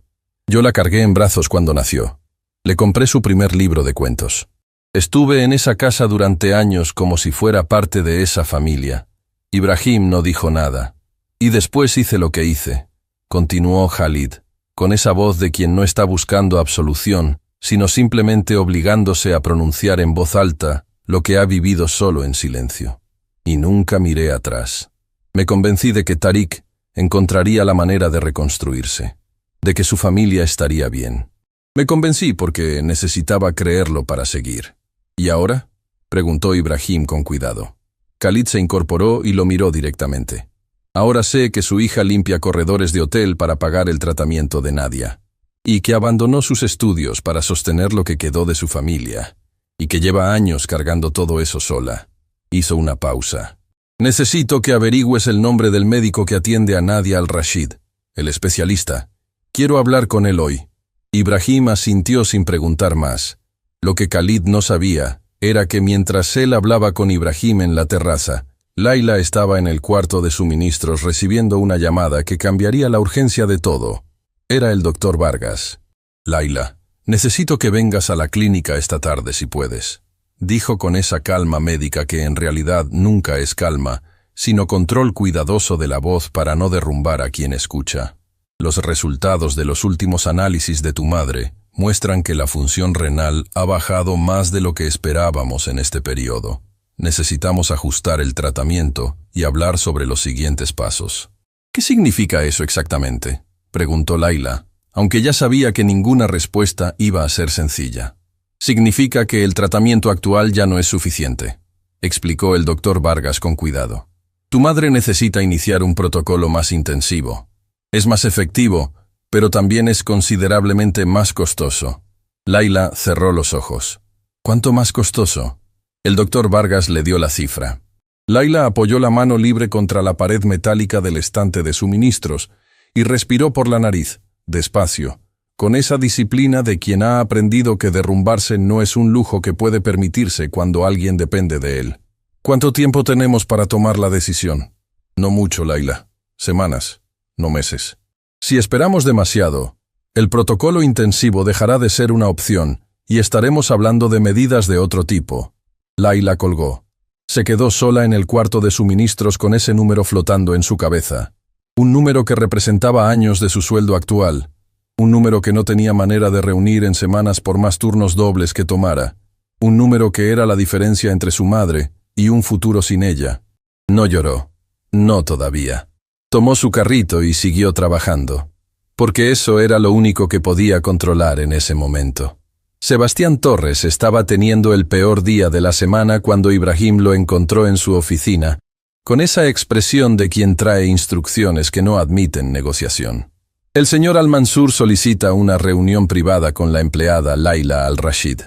Yo la cargué en brazos cuando nació. Le compré su primer libro de cuentos. Estuve en esa casa durante años como si fuera parte de esa familia. Ibrahim no dijo nada. Y después hice lo que hice, continuó Khalid, con esa voz de quien no está buscando absolución, sino simplemente obligándose a pronunciar en voz alta lo que ha vivido solo en silencio. Y nunca miré atrás. Me convencí de que Tariq encontraría la manera de reconstruirse, de que su familia estaría bien. Me convencí porque necesitaba creerlo para seguir. ¿Y ahora?, preguntó Ibrahim con cuidado. Khalid se incorporó y lo miró directamente. Ahora sé que su hija limpia corredores de hotel para pagar el tratamiento de Nadia, y que abandonó sus estudios para sostener lo que quedó de su familia, y que lleva años cargando todo eso sola. Hizo una pausa. Necesito que averigües el nombre del médico que atiende a Nadia al-Rashid, el especialista. Quiero hablar con él hoy. Ibrahim asintió sin preguntar más. Lo que Khalid no sabía era que mientras él hablaba con Ibrahim en la terraza, Laila estaba en el cuarto de suministros recibiendo una llamada que cambiaría la urgencia de todo. Era el doctor Vargas. Laila, necesito que vengas a la clínica esta tarde si puedes, dijo con esa calma médica que en realidad nunca es calma, sino control cuidadoso de la voz para no derrumbar a quien escucha. Los resultados de los últimos análisis de tu madre muestran que la función renal ha bajado más de lo que esperábamos en este periodo. Necesitamos ajustar el tratamiento y hablar sobre los siguientes pasos. ¿Qué significa eso exactamente?, preguntó Laila, aunque ya sabía que ninguna respuesta iba a ser sencilla. Significa que el tratamiento actual ya no es suficiente, explicó el doctor Vargas con cuidado. Tu madre necesita iniciar un protocolo más intensivo. Es más efectivo, pero también es considerablemente más costoso. Laila cerró los ojos. ¿Cuánto más costoso? El doctor Vargas le dio la cifra. Laila apoyó la mano libre contra la pared metálica del estante de suministros y respiró por la nariz, despacio, con esa disciplina de quien ha aprendido que derrumbarse no es un lujo que puede permitirse cuando alguien depende de él. ¿Cuánto tiempo tenemos para tomar la decisión? No mucho, Laila. Semanas, no meses. Si esperamos demasiado, el protocolo intensivo dejará de ser una opción y estaremos hablando de medidas de otro tipo. Laila colgó. Se quedó sola en el cuarto de suministros con ese número flotando en su cabeza. Un número que representaba años de su sueldo actual. Un número que no tenía manera de reunir en semanas por más turnos dobles que tomara. Un número que era la diferencia entre su madre y un futuro sin ella. No lloró. No todavía. Tomó su carrito y siguió trabajando. Porque eso era lo único que podía controlar en ese momento. Sebastián Torres estaba teniendo el peor día de la semana cuando Ibrahim lo encontró en su oficina, con esa expresión de quien trae instrucciones que no admiten negociación. El señor Al-Mansur solicita una reunión privada con la empleada Laila Al-Rashid,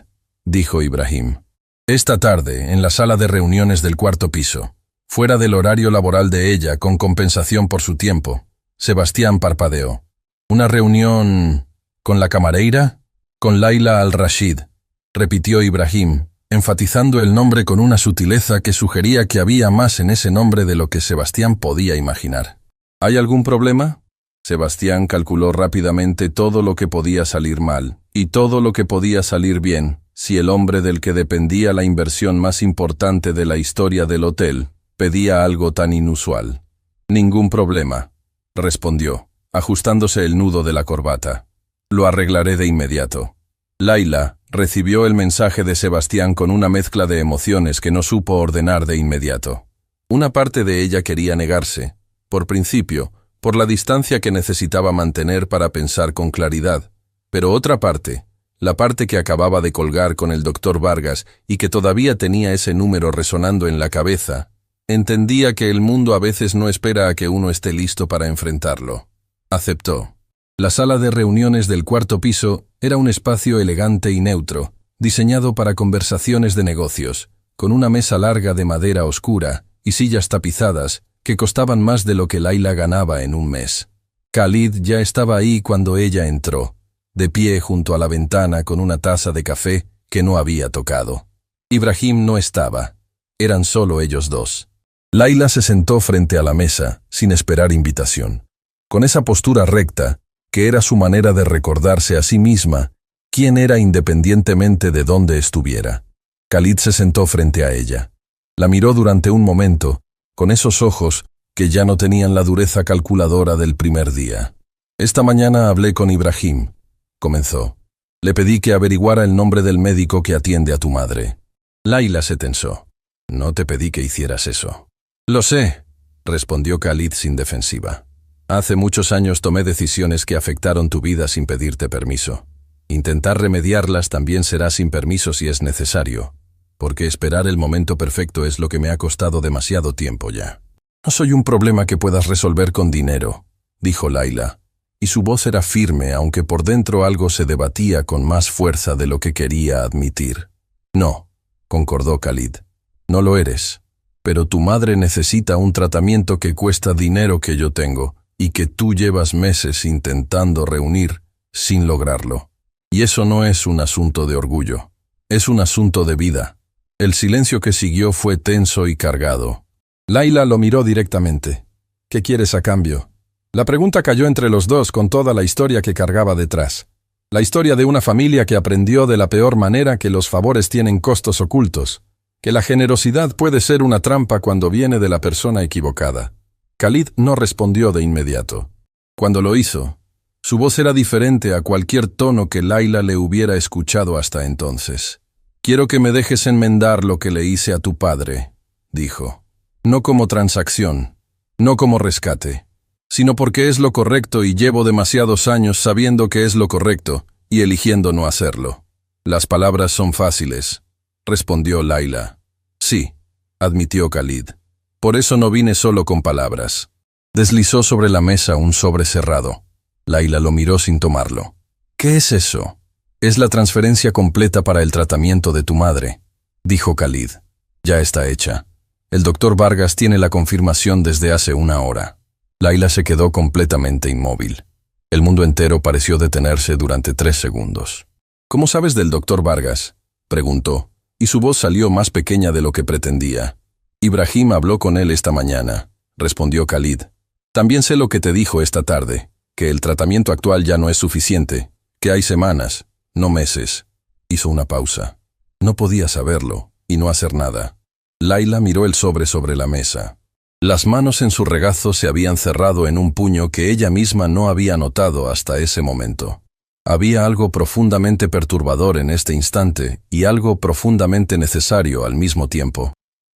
dijo Ibrahim. Esta tarde, en la sala de reuniones del cuarto piso, fuera del horario laboral de ella, con compensación por su tiempo. Sebastián parpadeó. ¿Una reunión con la camareira? Con Laila Al-Rashid, repitió Ibrahim, enfatizando el nombre con una sutileza que sugería que había más en ese nombre de lo que Sebastián podía imaginar. ¿Hay algún problema? Sebastián calculó rápidamente todo lo que podía salir mal, y todo lo que podía salir bien, si el hombre del que dependía la inversión más importante de la historia del hotel pedía algo tan inusual. Ningún problema, respondió, ajustándose el nudo de la corbata. Lo arreglaré de inmediato. Laila recibió el mensaje de Sebastián con una mezcla de emociones que no supo ordenar de inmediato. Una parte de ella quería negarse, por principio, por la distancia que necesitaba mantener para pensar con claridad, pero otra parte, la parte que acababa de colgar con el doctor Vargas y que todavía tenía ese número resonando en la cabeza, entendía que el mundo a veces no espera a que uno esté listo para enfrentarlo. Aceptó. La sala de reuniones del cuarto piso era un espacio elegante y neutro, diseñado para conversaciones de negocios, con una mesa larga de madera oscura y sillas tapizadas que costaban más de lo que Laila ganaba en un mes. Khalid ya estaba ahí cuando ella entró, de pie junto a la ventana con una taza de café que no había tocado. Ibrahim no estaba. Eran solo ellos dos. Laila se sentó frente a la mesa, sin esperar invitación. Con esa postura recta, que era su manera de recordarse a sí misma quién era independientemente de dónde estuviera. Khalid se sentó frente a ella. La miró durante un momento, con esos ojos que ya no tenían la dureza calculadora del primer día. «Esta mañana hablé con Ibrahim», comenzó. «Le pedí que averiguara el nombre del médico que atiende a tu madre». Laila se tensó. «No te pedí que hicieras eso». «Lo sé», respondió Khalid sin defensiva. «Hace muchos años tomé decisiones que afectaron tu vida sin pedirte permiso. Intentar remediarlas también será sin permiso si es necesario, porque esperar el momento perfecto es lo que me ha costado demasiado tiempo ya». «No soy un problema que puedas resolver con dinero», dijo Laila, y su voz era firme, aunque por dentro algo se debatía con más fuerza de lo que quería admitir. «No», concordó Khalid, «no lo eres. Pero tu madre necesita un tratamiento que cuesta dinero que yo tengo y que tú llevas meses intentando reunir sin lograrlo. Y eso no es un asunto de orgullo, es un asunto de vida». El silencio que siguió fue tenso y cargado. Laila lo miró directamente. «¿Qué quieres a cambio?». La pregunta cayó entre los dos con toda la historia que cargaba detrás. La historia de una familia que aprendió de la peor manera que los favores tienen costos ocultos, que la generosidad puede ser una trampa cuando viene de la persona equivocada. Khalid no respondió de inmediato. Cuando lo hizo, su voz era diferente a cualquier tono que Laila le hubiera escuchado hasta entonces. «Quiero que me dejes enmendar lo que le hice a tu padre», dijo. «No como transacción, no como rescate, sino porque es lo correcto y llevo demasiados años sabiendo que es lo correcto y eligiendo no hacerlo». «Las palabras son fáciles», respondió Laila. «Sí», admitió Khalid. «Por eso no vine solo con palabras». Deslizó sobre la mesa un sobre cerrado. Laila lo miró sin tomarlo. «¿Qué es eso?». «Es la transferencia completa para el tratamiento de tu madre», dijo Khalid. «Ya está hecha. El doctor Vargas tiene la confirmación desde hace una hora». Laila se quedó completamente inmóvil. El mundo entero pareció detenerse durante 3 segundos. «¿Cómo sabes del doctor Vargas?», preguntó, y su voz salió más pequeña de lo que pretendía. «Ibrahim habló con él esta mañana», respondió Khalid. «También sé lo que te dijo esta tarde, que el tratamiento actual ya no es suficiente, que hay semanas, no meses». Hizo una pausa. No podía saberlo y no hacer nada. Laila miró el sobre la mesa. Las manos en su regazo se habían cerrado en un puño que ella misma no había notado hasta ese momento. Había algo profundamente perturbador en este instante y algo profundamente necesario al mismo tiempo.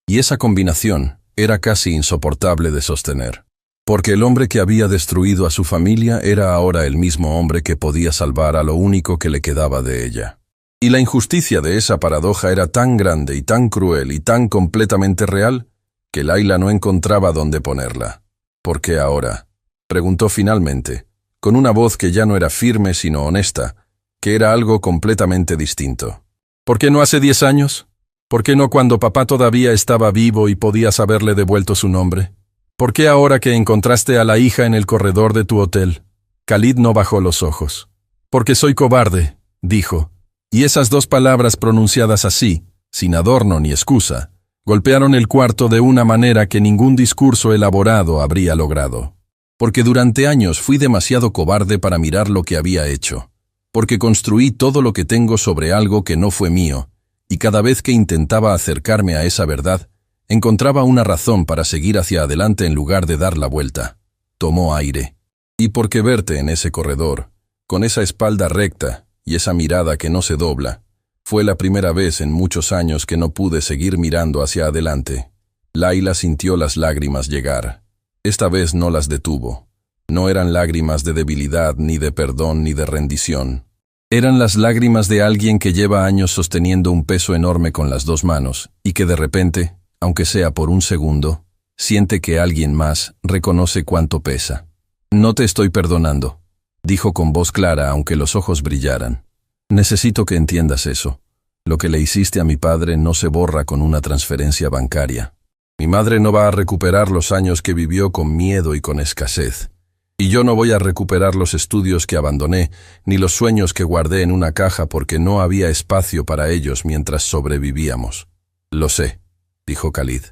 Y esa combinación era casi insoportable de sostener. Porque el hombre que había destruido a su familia era ahora el mismo hombre que podía salvar a lo único que le quedaba de ella. Y la injusticia de esa paradoja era tan grande y tan cruel y tan completamente real que Laila no encontraba dónde ponerla. «¿Por qué ahora?», preguntó finalmente, con una voz que ya no era firme sino honesta, que era algo completamente distinto. «¿Por qué no hace 10 años? ¿Por qué no cuando papá todavía estaba vivo y podías haberle devuelto su nombre? ¿Por qué ahora que encontraste a la hija en el corredor de tu hotel?». Khalid no bajó los ojos. «Porque soy cobarde», dijo, y esas 2 palabras pronunciadas así, sin adorno ni excusa, golpearon el cuarto de una manera que ningún discurso elaborado habría logrado. «Porque durante años fui demasiado cobarde para mirar lo que había hecho. Porque construí todo lo que tengo sobre algo que no fue mío, y cada vez que intentaba acercarme a esa verdad, encontraba una razón para seguir hacia adelante en lugar de dar la vuelta». Tomó aire. «Y porque verte en ese corredor, con esa espalda recta y esa mirada que no se dobla, fue la primera vez en muchos años que no pude seguir mirando hacia adelante». Laila sintió las lágrimas llegar. Esta vez no las detuvo. No eran lágrimas de debilidad, ni de perdón, ni de rendición. Eran las lágrimas de alguien que lleva años sosteniendo un peso enorme con las 2 manos y que de repente, aunque sea por un segundo, siente que alguien más reconoce cuánto pesa. «No te estoy perdonando», dijo con voz clara, aunque los ojos brillaran. Necesito que entiendas eso. Lo que le hiciste a mi padre no se borra con una transferencia bancaria. Mi madre no va a recuperar los años que vivió con miedo y con escasez. Y yo no voy a recuperar los estudios que abandoné, ni los sueños que guardé en una caja porque no había espacio para ellos mientras sobrevivíamos. Lo sé, dijo Khalid,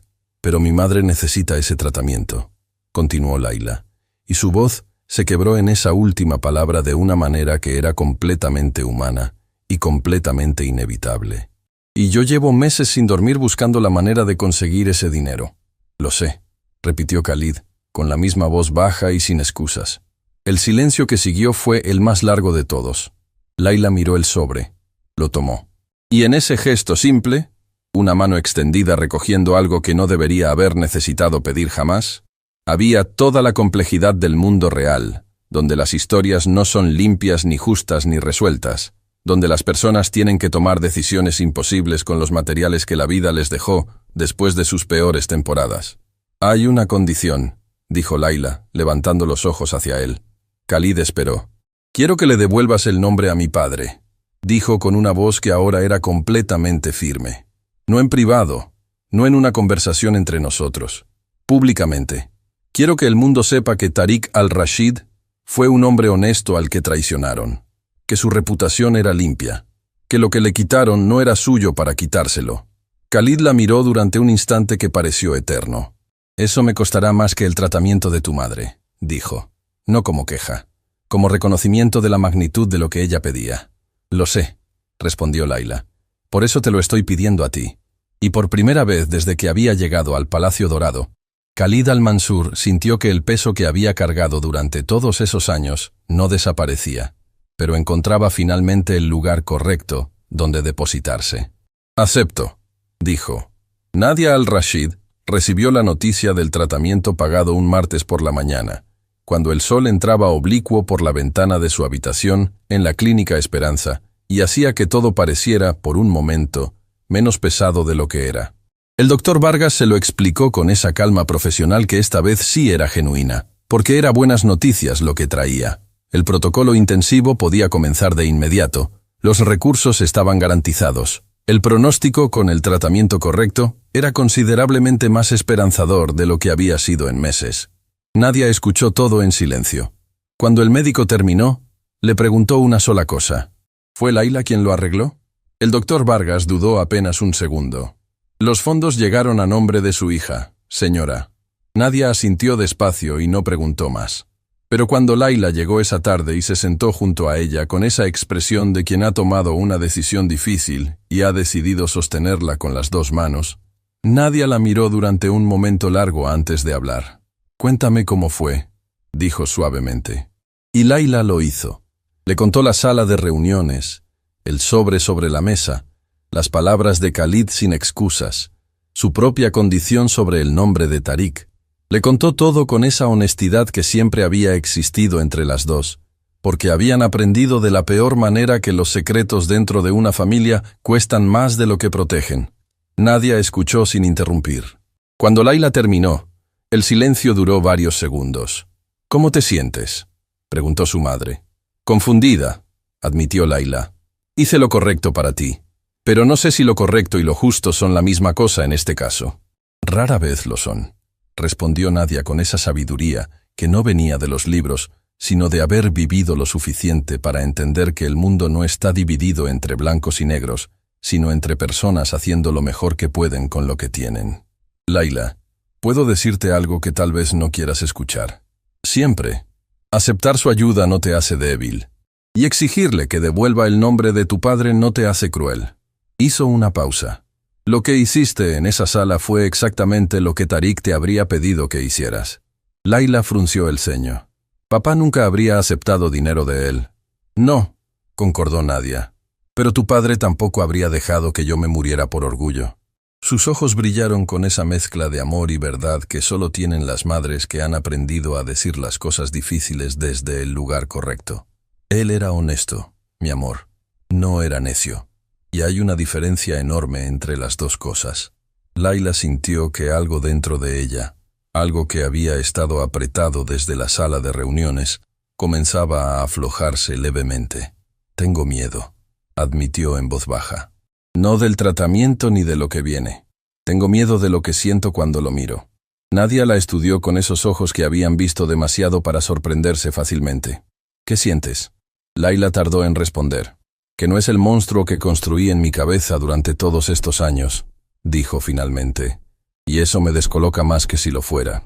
pero mi madre necesita ese tratamiento, continuó Layla, y su voz se quebró en esa última palabra de una manera que era completamente humana y completamente inevitable. Y yo llevo meses sin dormir buscando la manera de conseguir ese dinero. Lo sé, repitió Khalid, con la misma voz baja y sin excusas. El silencio que siguió fue el más largo de todos. Layla miró el sobre. Lo tomó. Y en ese gesto simple, una mano extendida recogiendo algo que no debería haber necesitado pedir jamás, había toda la complejidad del mundo real, donde las historias no son limpias ni justas ni resueltas, donde las personas tienen que tomar decisiones imposibles con los materiales que la vida les dejó después de sus peores temporadas. Hay una condición, dijo Layla, levantando los ojos hacia él. Khalid esperó. Quiero que le devuelvas el nombre a mi padre, dijo con una voz que ahora era completamente firme. No en privado, no en una conversación entre nosotros, públicamente. Quiero que el mundo sepa que Tariq al-Rashid fue un hombre honesto al que traicionaron, que su reputación era limpia, que lo que le quitaron no era suyo para quitárselo. Khalid la miró durante un instante que pareció eterno. Eso me costará más que el tratamiento de tu madre, dijo, no como queja, como reconocimiento de la magnitud de lo que ella pedía. Lo sé, respondió Layla. Por eso te lo estoy pidiendo a ti. Y por primera vez desde que había llegado al Palacio Dorado, Khalid al-Mansur sintió que el peso que había cargado durante todos esos años no desaparecía, pero encontraba finalmente el lugar correcto donde depositarse. Acepto, dijo. Nadia al-Rashid recibió la noticia del tratamiento pagado un martes por la mañana, cuando el sol entraba oblicuo por la ventana de su habitación en la Clínica Esperanza y hacía que todo pareciera, por un momento, menos pesado de lo que era. El doctor Vargas se lo explicó con esa calma profesional que esta vez sí era genuina, porque era buenas noticias lo que traía. El protocolo intensivo podía comenzar de inmediato, los recursos estaban garantizados. El pronóstico, con el tratamiento correcto, era considerablemente más esperanzador de lo que había sido en meses. Nadia escuchó todo en silencio. Cuando el médico terminó, le preguntó una sola cosa. ¿Fue Layla quien lo arregló? El doctor Vargas dudó apenas un segundo. Los fondos llegaron a nombre de su hija, señora. Nadia asintió despacio y no preguntó más. Pero cuando Layla llegó esa tarde y se sentó junto a ella con esa expresión de quien ha tomado una decisión difícil y ha decidido sostenerla con las dos manos, Nadia la miró durante un momento largo antes de hablar. «Cuéntame cómo fue», dijo suavemente. Y Layla lo hizo. Le contó la sala de reuniones, el sobre la mesa, las palabras de Khalid sin excusas, su propia condición sobre el nombre de Tariq. Le contó todo con esa honestidad que siempre había existido entre las dos, porque habían aprendido de la peor manera que los secretos dentro de una familia cuestan más de lo que protegen. Nadia escuchó sin interrumpir. Cuando Layla terminó, el silencio duró varios segundos. «¿Cómo te sientes?», preguntó su madre. «Confundida», admitió Layla. «Hice lo correcto para ti, pero no sé si lo correcto y lo justo son la misma cosa en este caso». «Rara vez lo son», respondió Nadia con esa sabiduría que no venía de los libros, sino de haber vivido lo suficiente para entender que el mundo no está dividido entre blancos y negros, sino entre personas haciendo lo mejor que pueden con lo que tienen. «Layla, puedo decirte algo que tal vez no quieras escuchar. Siempre. Aceptar su ayuda no te hace débil. Y exigirle que devuelva el nombre de tu padre no te hace cruel». Hizo una pausa. «Lo que hiciste en esa sala fue exactamente lo que Tariq te habría pedido que hicieras». Layla frunció el ceño. «Papá nunca habría aceptado dinero de él». «No», concordó Nadia. «Pero tu padre tampoco habría dejado que yo me muriera por orgullo». Sus ojos brillaron con esa mezcla de amor y verdad que solo tienen las madres que han aprendido a decir las cosas difíciles desde el lugar correcto. Él era honesto, mi amor. No era necio. Y hay una diferencia enorme entre las dos cosas. Layla sintió que algo dentro de ella, algo que había estado apretado desde la sala de reuniones, comenzaba a aflojarse levemente. «Tengo miedo», admitió en voz baja. «No del tratamiento ni de lo que viene. Tengo miedo de lo que siento cuando lo miro». Nadia la estudió con esos ojos que habían visto demasiado para sorprenderse fácilmente. «¿Qué sientes?». Laila tardó en responder. «Que no es el monstruo que construí en mi cabeza durante todos estos años», dijo finalmente. «Y eso me descoloca más que si lo fuera».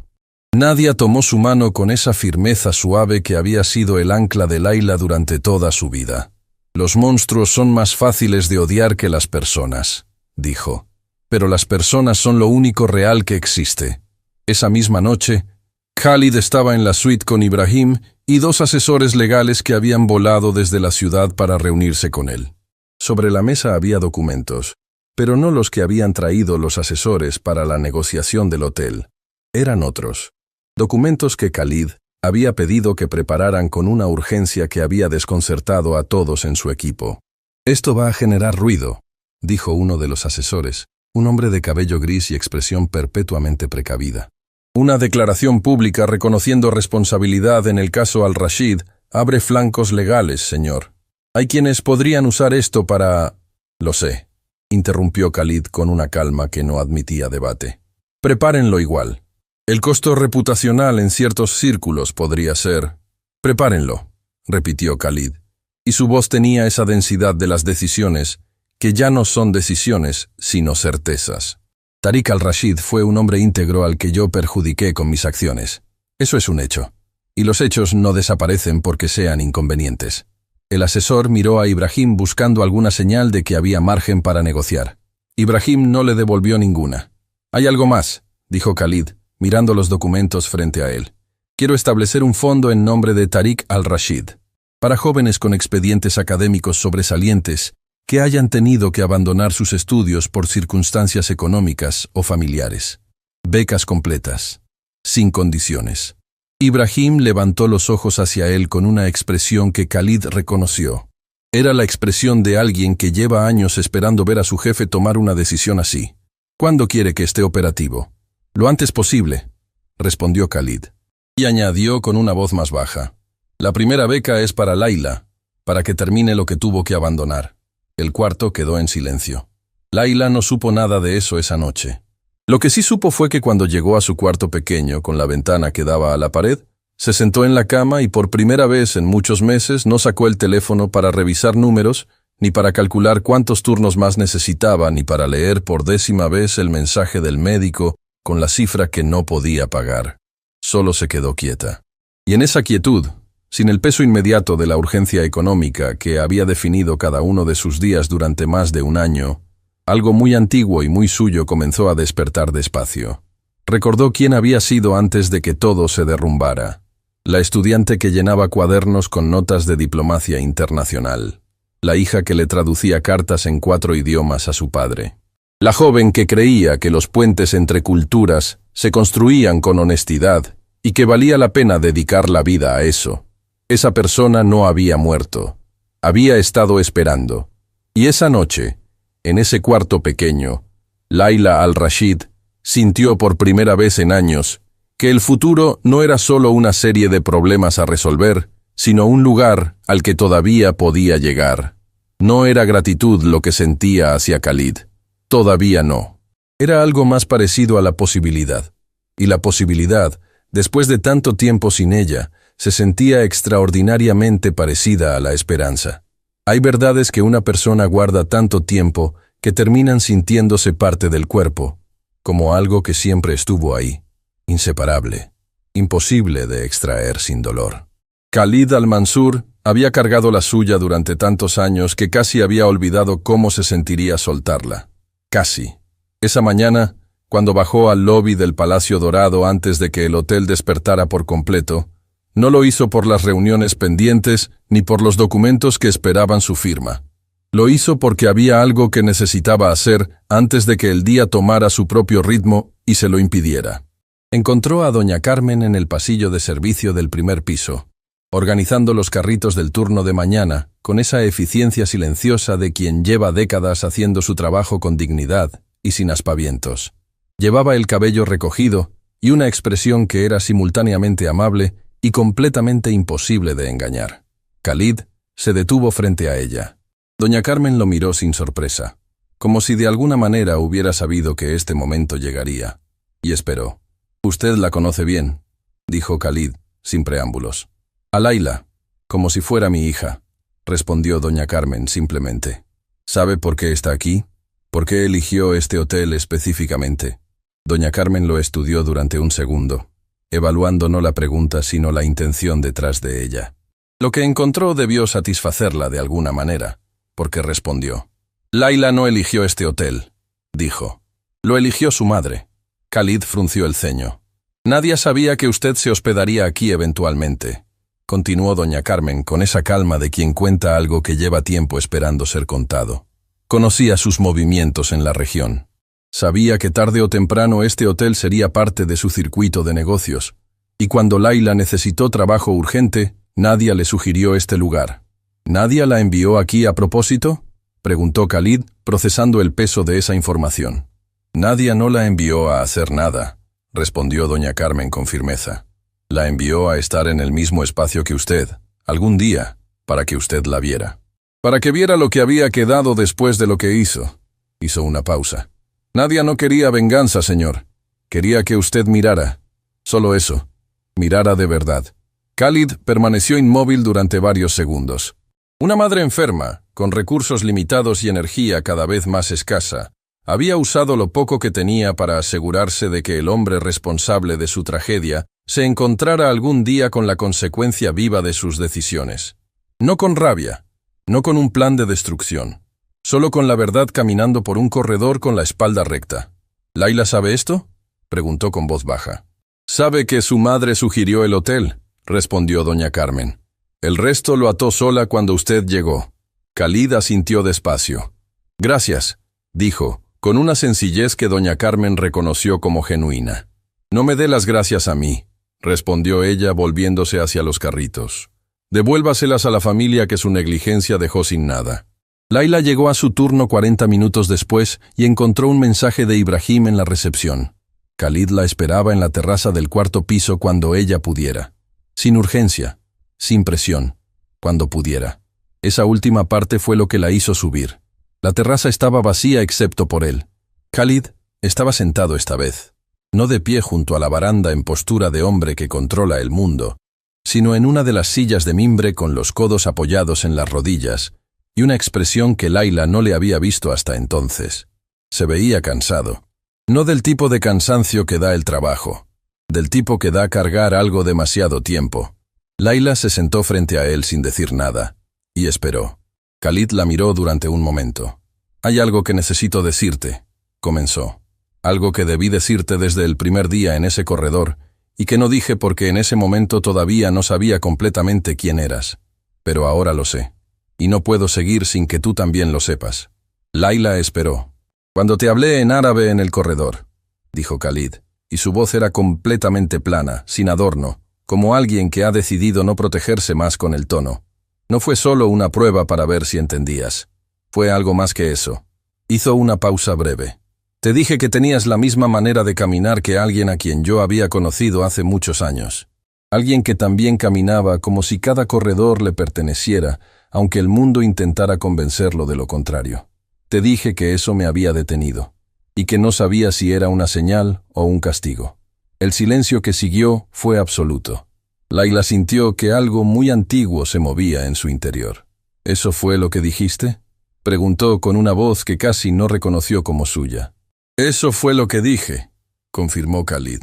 Nadia tomó su mano con esa firmeza suave que había sido el ancla de Laila durante toda su vida. «Los monstruos son más fáciles de odiar que las personas», dijo. «Pero las personas son lo único real que existe». Esa misma noche, Khalid estaba en la suite con Ibrahim y 2 asesores legales que habían volado desde la ciudad para reunirse con él. Sobre la mesa había documentos, pero no los que habían traído los asesores para la negociación del hotel. Eran otros. Documentos que Khalid había pedido que prepararan con una urgencia que había desconcertado a todos en su equipo. «Esto va a generar ruido», dijo uno de los asesores, un hombre de cabello gris y expresión perpetuamente precavida. «Una declaración pública reconociendo responsabilidad en el caso Al-Rashid abre flancos legales, señor. Hay quienes podrían usar esto para...». «Lo sé», interrumpió Khalid con una calma que no admitía debate. «Prepárenlo igual. El costo reputacional en ciertos círculos podría ser...». «Prepárenlo», repitió Khalid, y su voz tenía esa densidad de las decisiones que ya no son decisiones, sino certezas. «Tariq Al-Rashid fue un hombre íntegro al que yo perjudiqué con mis acciones. Eso es un hecho. Y los hechos no desaparecen porque sean inconvenientes». El asesor miró a Ibrahim buscando alguna señal de que había margen para negociar. Ibrahim no le devolvió ninguna. «Hay algo más», dijo Khalid, mirando los documentos frente a él. «Quiero establecer un fondo en nombre de Tariq Al-Rashid, para jóvenes con expedientes académicos sobresalientes que hayan tenido que abandonar sus estudios por circunstancias económicas o familiares. Becas completas, sin condiciones». Ibrahim levantó los ojos hacia él con una expresión que Khalid reconoció. Era la expresión de alguien que lleva años esperando ver a su jefe tomar una decisión así. «¿Cuándo quiere que esté operativo?». «Lo antes posible», respondió Khalid. Y añadió con una voz más baja. «La primera beca es para Laila, para que termine lo que tuvo que abandonar». El cuarto quedó en silencio. Laila no supo nada de eso esa noche. Lo que sí supo fue que cuando llegó a su cuarto pequeño con la ventana que daba a la pared, se sentó en la cama y por primera vez en muchos meses no sacó el teléfono para revisar números, ni para calcular cuántos turnos más necesitaba, ni para leer por 10ª vez el mensaje del médico con la cifra que no podía pagar. Solo se quedó quieta. Y en esa quietud, sin el peso inmediato de la urgencia económica que había definido cada uno de sus días durante más de un año, algo muy antiguo y muy suyo comenzó a despertar despacio. Recordó quién había sido antes de que todo se derrumbara. La estudiante que llenaba cuadernos con notas de diplomacia internacional. La hija que le traducía cartas en 4 idiomas a su padre. La joven que creía que los puentes entre culturas se construían con honestidad y que valía la pena dedicar la vida a eso. Esa persona no había muerto. Había estado esperando. Y esa noche, en ese cuarto pequeño, Laila Al-Rashid sintió por primera vez en años que el futuro no era solo una serie de problemas a resolver, sino un lugar al que todavía podía llegar. No era gratitud lo que sentía hacia Khalid. Todavía no. Era algo más parecido a la posibilidad. Y la posibilidad, después de tanto tiempo sin ella, se sentía extraordinariamente parecida a la esperanza. Hay verdades que una persona guarda tanto tiempo que terminan sintiéndose parte del cuerpo, como algo que siempre estuvo ahí, inseparable, imposible de extraer sin dolor. Khalid Al-Mansur había cargado la suya durante tantos años que casi había olvidado cómo se sentiría soltarla. Casi. Esa mañana, cuando bajó al lobby del Palacio Dorado antes de que el hotel despertara por completo, no lo hizo por las reuniones pendientes ni por los documentos que esperaban su firma. Lo hizo porque había algo que necesitaba hacer antes de que el día tomara su propio ritmo y se lo impidiera. Encontró a doña Carmen en el pasillo de servicio del primer piso, organizando los carritos del turno de mañana, con esa eficiencia silenciosa de quien lleva décadas haciendo su trabajo con dignidad y sin aspavientos. Llevaba el cabello recogido y una expresión que era simultáneamente amable y completamente imposible de engañar. Khalid se detuvo frente a ella. Doña Carmen lo miró sin sorpresa, como si de alguna manera hubiera sabido que este momento llegaría, y esperó. «Usted la conoce bien», dijo Khalid, sin preámbulos. «A Laila, como si fuera mi hija», respondió doña Carmen simplemente. «¿Sabe por qué está aquí? ¿Por qué eligió este hotel específicamente?» Doña Carmen lo estudió durante un segundo, evaluando no la pregunta sino la intención detrás de ella. Lo que encontró debió satisfacerla de alguna manera, porque respondió. «Laila no eligió este hotel», dijo. «Lo eligió su madre». Khalid frunció el ceño. «Nadie sabía que usted se hospedaría aquí eventualmente», continuó doña Carmen con esa calma de quien cuenta algo que lleva tiempo esperando ser contado. Conocía sus movimientos en la región. Sabía que tarde o temprano este hotel sería parte de su circuito de negocios, y cuando Laila necesitó trabajo urgente, Nadia le sugirió este lugar. «¿Nadia la envió aquí a propósito?», preguntó Khalid, procesando el peso de esa información. «Nadia no la envió a hacer nada», respondió doña Carmen con firmeza. «La envió a estar en el mismo espacio que usted, algún día, para que usted la viera. Para que viera lo que había quedado después de lo que hizo». Hizo una pausa. «Nadia no quería venganza, señor. Quería que usted mirara. Solo eso. Mirara de verdad». Khalid permaneció inmóvil durante varios segundos. Una madre enferma, con recursos limitados y energía cada vez más escasa, había usado lo poco que tenía para asegurarse de que el hombre responsable de su tragedia se encontrara algún día con la consecuencia viva de sus decisiones. No con rabia, no con un plan de destrucción, solo con la verdad caminando por un corredor con la espalda recta. «¿Laila sabe esto?», preguntó con voz baja. «Sabe que su madre sugirió el hotel», respondió doña Carmen. «El resto lo ató sola cuando usted llegó». Khalid asintió despacio. «Gracias», dijo, con una sencillez que doña Carmen reconoció como genuina. «No me dé las gracias a mí», respondió ella volviéndose hacia los carritos. «Devuélvaselas a la familia que su negligencia dejó sin nada». Laila llegó a su turno 40 minutos después y encontró un mensaje de Ibrahim en la recepción. Khalid la esperaba en la terraza del cuarto piso cuando ella pudiera. Sin urgencia, sin presión, cuando pudiera. Esa última parte fue lo que la hizo subir. La terraza estaba vacía excepto por él. Khalid estaba sentado esta vez, no de pie junto a la baranda en postura de hombre que controla el mundo, sino en una de las sillas de mimbre con los codos apoyados en las rodillas y una expresión que Laila no le había visto hasta entonces. Se veía cansado. No del tipo de cansancio que da el trabajo, del tipo que da cargar algo demasiado tiempo. Laila se sentó frente a él sin decir nada y esperó. Khalid la miró durante un momento. «Hay algo que necesito decirte», comenzó. «Algo que debí decirte desde el primer día en ese corredor y que no dije porque en ese momento todavía no sabía completamente quién eras. Pero ahora lo sé. Y no puedo seguir sin que tú también lo sepas». Laila esperó. «Cuando te hablé en árabe en el corredor», dijo Khalid, y su voz era completamente plana, sin adorno, como alguien que ha decidido no protegerse más con el tono. «No fue solo una prueba para ver si entendías. Fue algo más que eso». Hizo una pausa breve. «Te dije que tenías la misma manera de caminar que alguien a quien yo había conocido hace muchos años. Alguien que también caminaba como si cada corredor le perteneciera, aunque el mundo intentara convencerlo de lo contrario. Te dije que eso me había detenido, y que no sabía si era una señal o un castigo». El silencio que siguió fue absoluto. Laila sintió que algo muy antiguo se movía en su interior. «¿Eso fue lo que dijiste?», preguntó con una voz que casi no reconoció como suya. «Eso fue lo que dije», confirmó Khalid.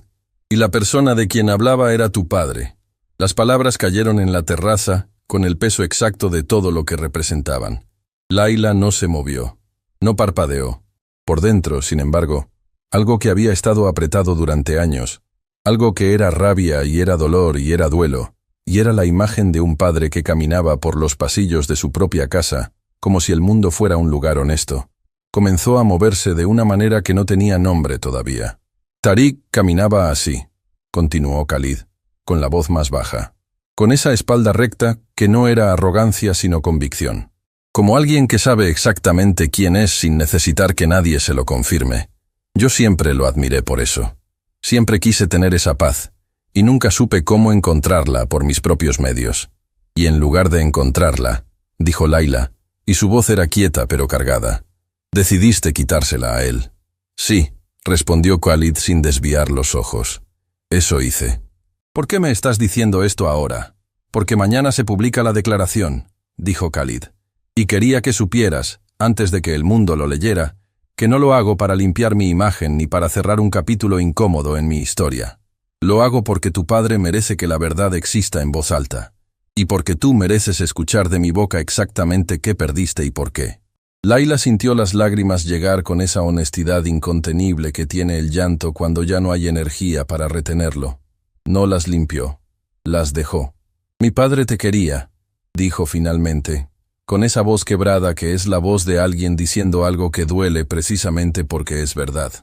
«Y la persona de quien hablaba era tu padre». Las palabras cayeron en la terraza con el peso exacto de todo lo que representaban. Laila no se movió, no parpadeó. Por dentro, sin embargo, algo que había estado apretado durante años, algo que era rabia y era dolor y era duelo, y era la imagen de un padre que caminaba por los pasillos de su propia casa, como si el mundo fuera un lugar honesto, comenzó a moverse de una manera que no tenía nombre todavía. «Tariq caminaba así», continuó Khalid, con la voz más baja, con esa espalda recta que no era arrogancia sino convicción. Como alguien que sabe exactamente quién es sin necesitar que nadie se lo confirme. Yo siempre lo admiré por eso. Siempre quise tener esa paz, y nunca supe cómo encontrarla por mis propios medios. Y en lugar de encontrarla, dijo Layla, y su voz era quieta pero cargada, decidiste quitársela a él. Sí, respondió Khalid sin desviar los ojos. Eso hice. ¿Por qué me estás diciendo esto ahora? Porque mañana se publica la declaración, dijo Khalid. Y quería que supieras, antes de que el mundo lo leyera, que no lo hago para limpiar mi imagen ni para cerrar un capítulo incómodo en mi historia. Lo hago porque tu padre merece que la verdad exista en voz alta. Y porque tú mereces escuchar de mi boca exactamente qué perdiste y por qué. Layla sintió las lágrimas llegar con esa honestidad incontenible que tiene el llanto cuando ya no hay energía para retenerlo. No las limpió, las dejó. Mi padre te quería, dijo finalmente, con esa voz quebrada que es la voz de alguien diciendo algo que duele precisamente porque es verdad.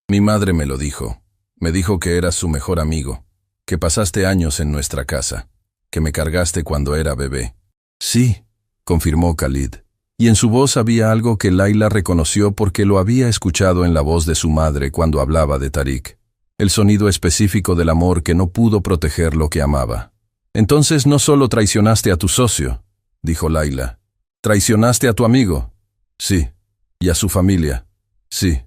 Mi madre me lo dijo. Me dijo que eras su mejor amigo, que pasaste años en nuestra casa, que me cargaste cuando era bebé. Sí, confirmó Khalid, y en su voz había algo que Layla reconoció porque lo había escuchado en la voz de su madre cuando hablaba de Tariq, el sonido específico del amor que no pudo proteger lo que amaba. Entonces no solo traicionaste a tu socio, dijo Layla, traicionaste a tu amigo. Sí, y a su familia. Sí,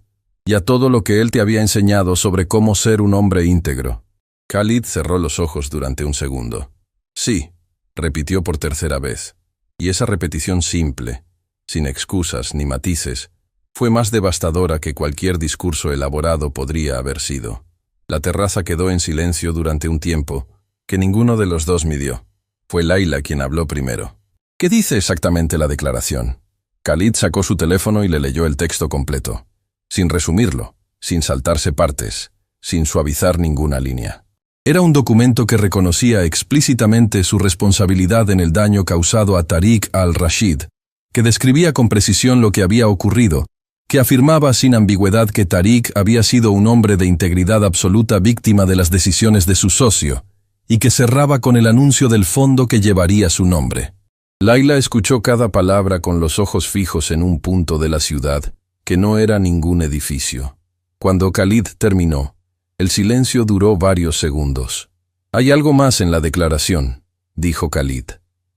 y a todo lo que él te había enseñado sobre cómo ser un hombre íntegro. Khalid cerró los ojos durante un segundo. Sí, repitió por tercera vez, y esa repetición simple, sin excusas ni matices, fue más devastadora que cualquier discurso elaborado podría haber sido. La terraza quedó en silencio durante un tiempo que ninguno de los dos midió. Fue Layla quien habló primero. ¿Qué dice exactamente la declaración? Khalid sacó su teléfono y le leyó el texto completo, sin resumirlo, sin saltarse partes, sin suavizar ninguna línea. Era un documento que reconocía explícitamente su responsabilidad en el daño causado a Tariq al-Rashid, que describía con precisión lo que había ocurrido, que afirmaba sin ambigüedad que Tariq había sido un hombre de integridad absoluta víctima de las decisiones de su socio, y que cerraba con el anuncio del fondo que llevaría su nombre. Layla escuchó cada palabra con los ojos fijos en un punto de la ciudad, que no era ningún edificio. Cuando Khalid terminó, el silencio duró varios segundos. Hay algo más en la declaración, dijo Khalid.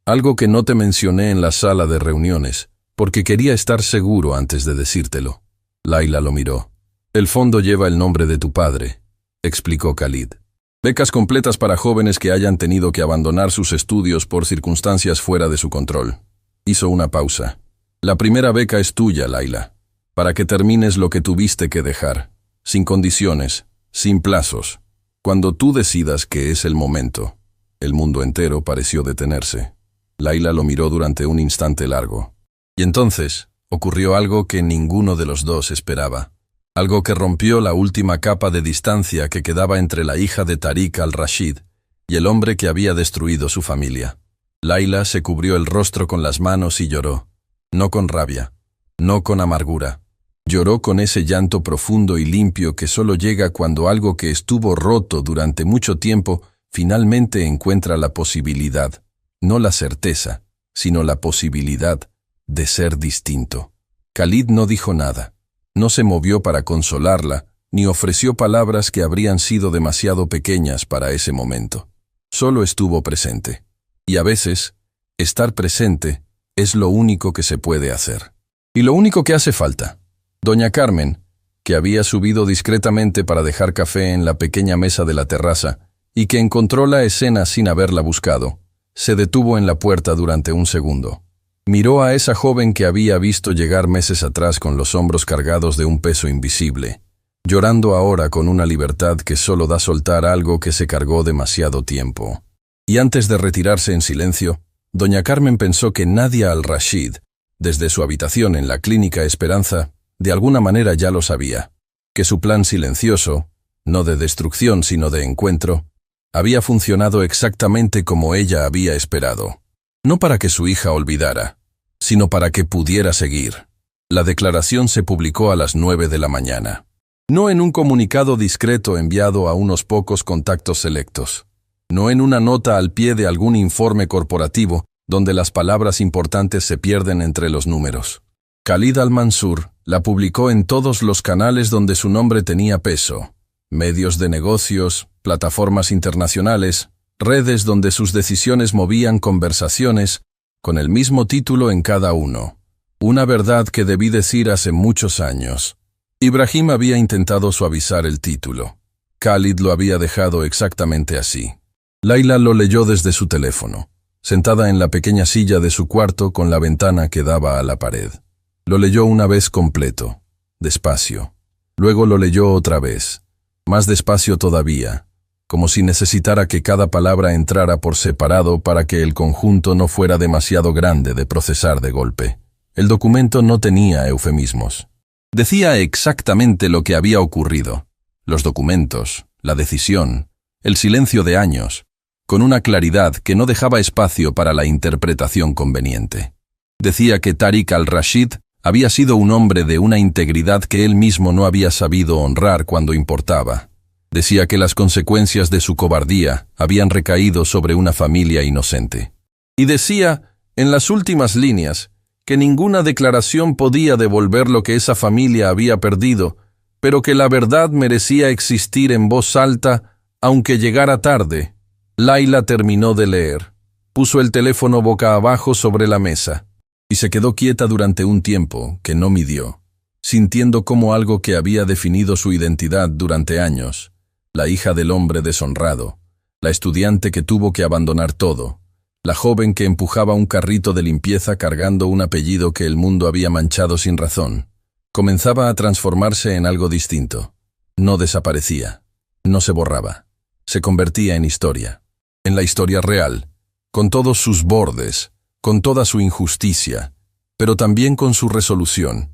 Algo que no te mencioné en la sala de reuniones, porque quería estar seguro antes de decírtelo. Layla lo miró. El fondo lleva el nombre de tu padre, explicó Khalid. Becas completas para jóvenes que hayan tenido que abandonar sus estudios por circunstancias fuera de su control. Hizo una pausa. La primera beca es tuya, Layla, para que termines lo que tuviste que dejar, sin condiciones, sin plazos. Cuando tú decidas que es el momento. El mundo entero pareció detenerse. Layla lo miró durante un instante largo. Y entonces ocurrió algo que ninguno de los dos esperaba. Algo que rompió la última capa de distancia que quedaba entre la hija de Tariq al-Rashid y el hombre que había destruido su familia. Layla se cubrió el rostro con las manos y lloró. No con rabia, no con amargura. Lloró con ese llanto profundo y limpio que solo llega cuando algo que estuvo roto durante mucho tiempo finalmente encuentra la posibilidad, no la certeza, sino la posibilidad de ser distinto. Khalid no dijo nada. No se movió para consolarla, ni ofreció palabras que habrían sido demasiado pequeñas para ese momento. Solo estuvo presente. Y a veces, estar presente es lo único que se puede hacer. Y lo único que hace falta. Doña Carmen, que había subido discretamente para dejar café en la pequeña mesa de la terraza y que encontró la escena sin haberla buscado, se detuvo en la puerta durante un segundo. Miró a esa joven que había visto llegar meses atrás con los hombros cargados de un peso invisible, llorando ahora con una libertad que solo da soltar algo que se cargó demasiado tiempo. Y antes de retirarse en silencio, doña Carmen pensó que Nadia al-Rashid, desde su habitación en la Clínica Esperanza, de alguna manera ya lo sabía, que su plan silencioso, no de destrucción sino de encuentro, había funcionado exactamente como ella había esperado. No para que su hija olvidara, sino para que pudiera seguir. La declaración se publicó a las 9 de la mañana. No en un comunicado discreto enviado a unos pocos contactos selectos. No en una nota al pie de algún informe corporativo donde las palabras importantes se pierden entre los números. Khalid al-Mansur la publicó en todos los canales donde su nombre tenía peso. Medios de negocios, plataformas internacionales, redes donde sus decisiones movían conversaciones, con el mismo título en cada uno. Una verdad que debí decir hace muchos años. Ibrahim había intentado suavizar el título. Khalid lo había dejado exactamente así. Laila lo leyó desde su teléfono, sentada en la pequeña silla de su cuarto con la ventana que daba a la pared. Lo leyó una vez completo, despacio. Luego lo leyó otra vez, más despacio todavía, como si necesitara que cada palabra entrara por separado para que el conjunto no fuera demasiado grande de procesar de golpe. El documento no tenía eufemismos. Decía exactamente lo que había ocurrido. Los documentos, la decisión, el silencio de años, con una claridad que no dejaba espacio para la interpretación conveniente. Decía que Tariq al-Rashid había sido un hombre de una integridad que él mismo no había sabido honrar cuando importaba. Decía que las consecuencias de su cobardía habían recaído sobre una familia inocente. Y decía, en las últimas líneas, que ninguna declaración podía devolver lo que esa familia había perdido, pero que la verdad merecía existir en voz alta, aunque llegara tarde. Laila terminó de leer. Puso el teléfono boca abajo sobre la mesa y se quedó quieta durante un tiempo que no midió, sintiendo como algo que había definido su identidad durante años, la hija del hombre deshonrado, la estudiante que tuvo que abandonar todo, la joven que empujaba un carrito de limpieza cargando un apellido que el mundo había manchado sin razón, comenzaba a transformarse en algo distinto. No desaparecía, no se borraba, se convertía en historia. En la historia real, con todos sus bordes, con toda su injusticia, pero también con su resolución.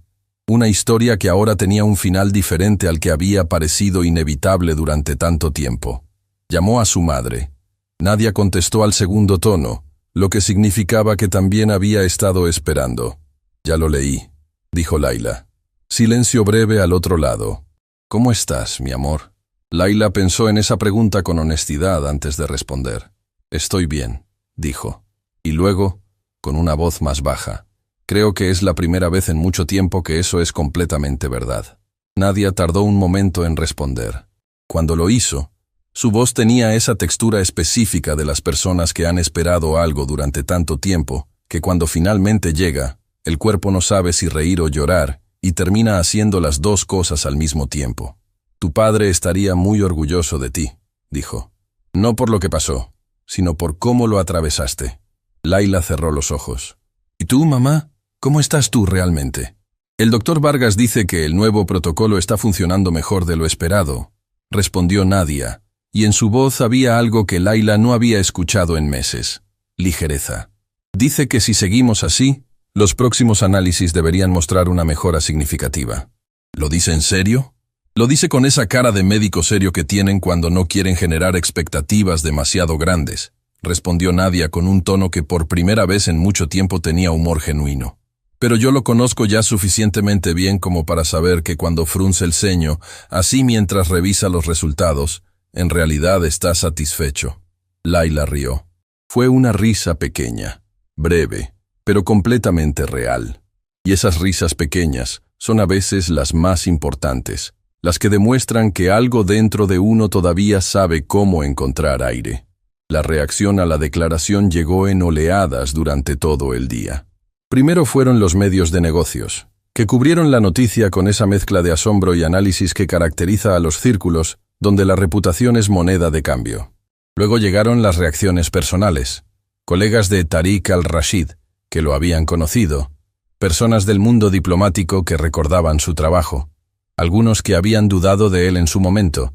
Una historia que ahora tenía un final diferente al que había parecido inevitable durante tanto tiempo. Llamó a su madre. Nadia contestó al segundo tono, lo que significaba que también había estado esperando. «Ya lo leí», dijo Laila. Silencio breve al otro lado. «¿Cómo estás, mi amor?» Laila pensó en esa pregunta con honestidad antes de responder. «Estoy bien», dijo. Y luego, con una voz más baja, «Creo que es la primera vez en mucho tiempo que eso es completamente verdad». Nadia tardó un momento en responder. Cuando lo hizo, su voz tenía esa textura específica de las personas que han esperado algo durante tanto tiempo, que cuando finalmente llega, el cuerpo no sabe si reír o llorar, y termina haciendo las dos cosas al mismo tiempo. «Tu padre estaría muy orgulloso de ti», dijo. «No por lo que pasó, sino por cómo lo atravesaste». Laila cerró los ojos. «¿Y tú, mamá? ¿Cómo estás tú realmente?» «El doctor Vargas dice que el nuevo protocolo está funcionando mejor de lo esperado», respondió Nadia, y en su voz había algo que Laila no había escuchado en meses: ligereza. «Dice que si seguimos así, los próximos análisis deberían mostrar una mejora significativa». «¿Lo dice en serio?» «Lo dice con esa cara de médico serio que tienen cuando no quieren generar expectativas demasiado grandes», respondió Nadia con un tono que por primera vez en mucho tiempo tenía humor genuino. «Pero yo lo conozco ya suficientemente bien como para saber que cuando frunce el ceño, así mientras revisa los resultados, en realidad está satisfecho». Laila rió. Fue una risa pequeña, breve, pero completamente real. Y esas risas pequeñas son a veces las más importantes, las que demuestran que algo dentro de uno todavía sabe cómo encontrar aire. La reacción a la declaración llegó en oleadas durante todo el día. Primero fueron los medios de negocios, que cubrieron la noticia con esa mezcla de asombro y análisis que caracteriza a los círculos donde la reputación es moneda de cambio. Luego llegaron las reacciones personales, colegas de Tariq al-Rashid, que lo habían conocido, personas del mundo diplomático que recordaban su trabajo, algunos que habían dudado de él en su momento,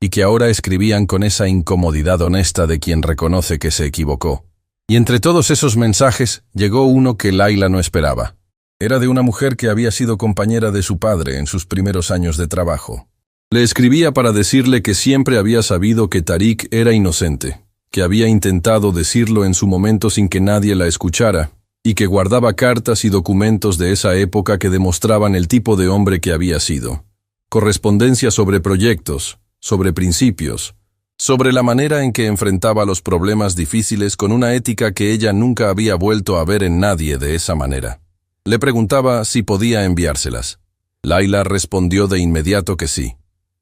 y que ahora escribían con esa incomodidad honesta de quien reconoce que se equivocó. Y entre todos esos mensajes llegó uno que Laila no esperaba. Era de una mujer que había sido compañera de su padre en sus primeros años de trabajo. Le escribía para decirle que siempre había sabido que Tariq era inocente, que había intentado decirlo en su momento sin que nadie la escuchara, y que guardaba cartas y documentos de esa época que demostraban el tipo de hombre que había sido. Correspondencia sobre proyectos, sobre principios, sobre la manera en que enfrentaba los problemas difíciles con una ética que ella nunca había vuelto a ver en nadie de esa manera. Le preguntaba si podía enviárselas. Laila respondió de inmediato que sí.